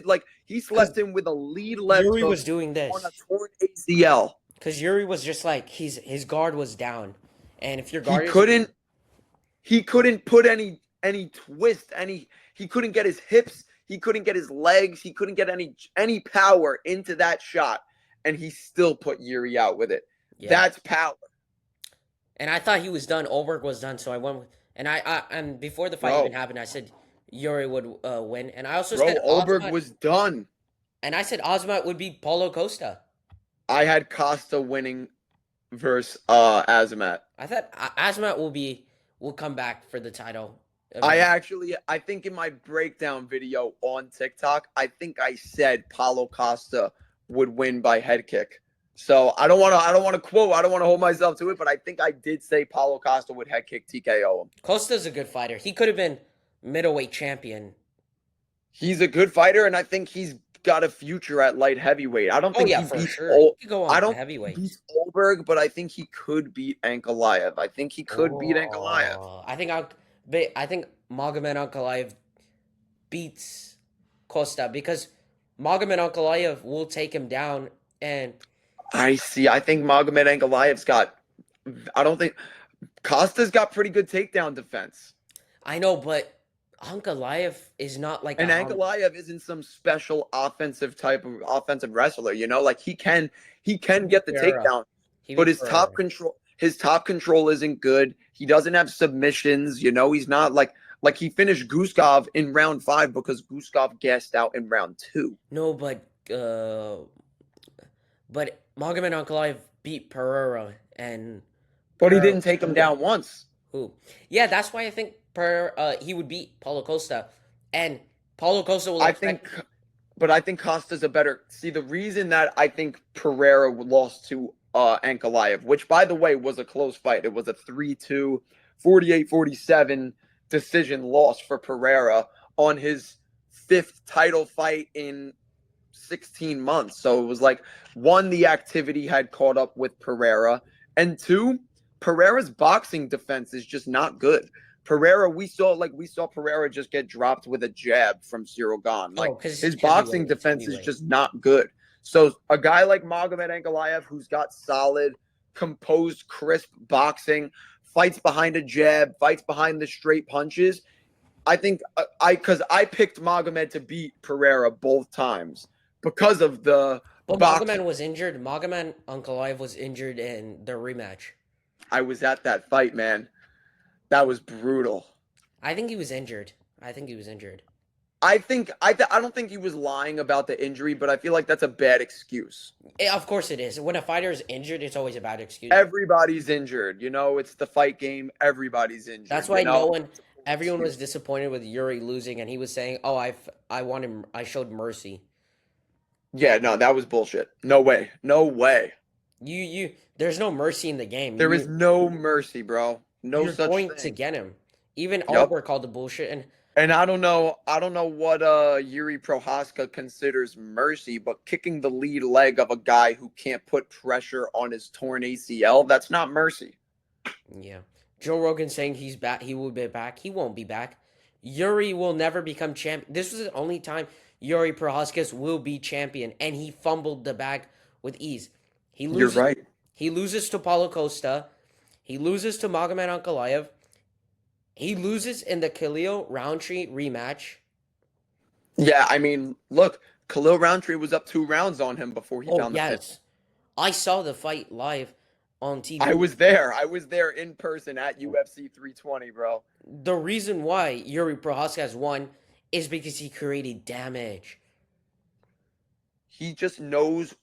like he because slept him with a lead left Yuri hook was doing on a this. torn ACL. Because Yuri was just like his guard was down. And if your He guard is couldn't he couldn't put any twist, he couldn't get his hips, he couldn't get his legs, he couldn't get any power into that shot, and he still put Yuri out with it. yeah. That's power. And I thought he was done. Ulberg was done, so I went with and and before the fight even Bro, happened, I said Yuri would win. And I also bro, said Ulberg Ozmat was done. and I said Ozmat would beat Paulo Costa. I had Costa winning versus Azamat. I thought Ozmat will come back for the title. I think in my breakdown video on TikTok, I think I said Paulo Costa would win by head kick. So I don't want to quote, I don't want to hold myself to it, but I think I did say Paulo Costa would head kick TKO him. Costa's a good fighter. He could have been middleweight champion. He's a good fighter, and I think he's got a future at light heavyweight. I don't Oh think yeah, he for beats sure. He could go I on to don't think he heavyweight. beats Ulberg, but I think he could beat Ankalaev. I think he could beat Ankalaev. I think Magomed Ankalaev beats Costa because Magomed Ankalaev will take him down, and I see. I think Magomed Ankalaev's got. I don't think Costa's got pretty good takedown defense, I know, but Ankalaev is not like and a Ankalaev isn't some special offensive type of offensive wrestler. You know, like he can get the Pereira. takedown, He but beat Pereira. his top control isn't good. He doesn't have submissions. You know, he's not like he finished Guskov in round 5 because Guskov gassed out in round 2. No, but Magomed Ankalaev beat Pereira and But he Pereira. didn't take him down once. Who? Yeah, that's why I think he would beat Paulo Costa, and Paulo Costa will I expect. think, but I think Costa's a better. See, the reason that I think Pereira lost to Ankalaev, which by the way was a close fight, it was a 3-2, 48-47 decision loss for Pereira on his 5th title fight in 16 months. So it was like, one, the activity had caught up with Pereira, and two, Pereira's boxing defense is just not good. Pereira, we saw Pereira just get dropped with a jab from Cyril Gahn. Like Oh, because his boxing defense is just not good. So a guy like Magomed Ankalaev, who's got solid, composed, crisp boxing, fights behind a jab, fights behind the straight punches. I think because I picked Magomed to beat Pereira both times because of the But boxing. Magomed was injured. Magomed Ankalaev was injured in the rematch. I was at that fight, man. That was brutal. I think he was injured. I think he was injured. I don't think he was lying about the injury, but I feel like that's a bad excuse. Of course it is. When a fighter is injured, it's always a bad excuse. Everybody's injured, you know. It's the fight game. Everybody's injured. That's why you know? everyone was disappointed with Yuri losing, and he was saying, "Oh, I showed mercy." Yeah, no, that was bullshit. No way. No way. There's no mercy in the game. There is no mercy, bro. No You're such going to thing. get him. Even Yep. Albert called the bullshit, and And I don't know what Yuri Prohaska considers mercy, but kicking the lead leg of a guy who can't put pressure on his torn ACL, that's not mercy. yeah. Joe Rogan saying he's back, he will be back. He won't be back. Yuri will never become champion. This was the only time Yuri Prohaskis will be champion, and he fumbled the bag with ease. He You're loses. right. He loses to Paulo Costa. He loses to Magomed Ankalaev. He loses in the Khalil Roundtree rematch. Yeah, I mean, look, Khalil Roundtree was up 2 rounds on him before he Oh found the finish. yes, I saw the fight live on TV. I was there. I was there in person at UFC 320, bro. The reason why Yuri Prohaska won is because he created damage. He just knows.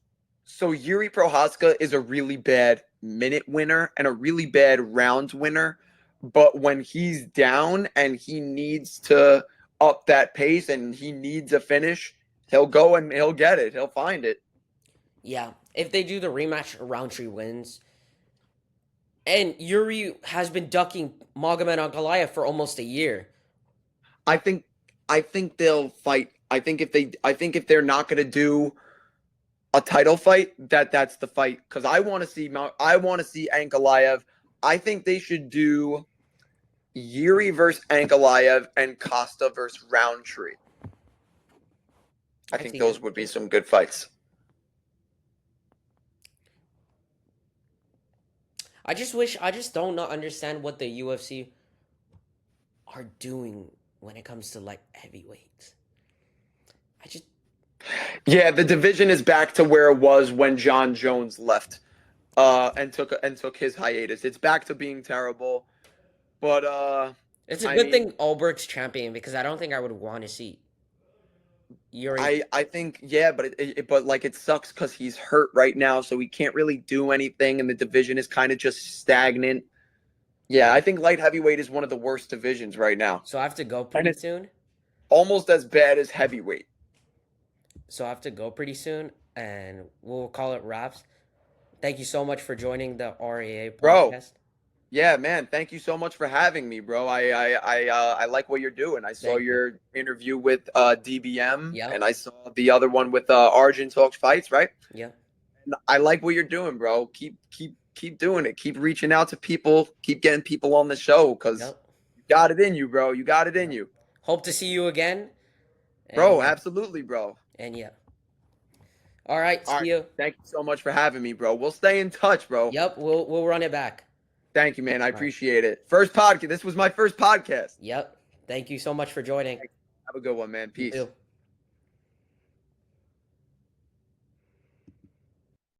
So Yuri Prohaska is a really bad minute winner and a really bad round winner. But when he's down and he needs to up that pace and he needs a finish, he'll go and he'll get it. He'll find it. Yeah, if they do the rematch, Roundtree wins. And Yuri has been ducking Magomed Ankalaev for almost a year. I think they'll fight. I think if they're not going to do a title fight, that's the fight, because I want to see Ankalaev. I think they should do Yuri versus Ankalaev and Costa versus Roundtree. I think those would be some good fights. I just don't understand what the UFC are doing when it comes to like heavyweights. Yeah, the division is back to where it was when John Jones left, and took his hiatus. It's back to being terrible, but it's a good thing Albert's champion, because I don't think I would want to see Yuri. I think, yeah, but but like it sucks because he's hurt right now, so he can't really do anything, and the division is kind of just stagnant. Yeah, I think light heavyweight is one of the worst divisions right now. So I have to go pretty soon. Almost as bad as heavyweight. So I have to go pretty soon, and we'll call it wraps. Thank you so much for joining the RAA podcast. Bro, yeah, man, thank you so much for having me, bro. I like what you're doing. I saw your interview with DBM, and I saw the other one with Arjun Talks Fights, right? Yeah. And I like what you're doing, bro. Keep doing it. Keep reaching out to people. Keep getting people on the show, because you got it in you, bro. You got it in you. Hope to see you again. Bro, absolutely, bro. And yeah. All right, see you. Thank you so much for having me, bro. We'll stay in touch, bro. Yep, we'll run it back. Thank you, man. I appreciate it. First podcast. This was my first podcast. Yep. Thank you so much for joining. Have a good one, man. Peace.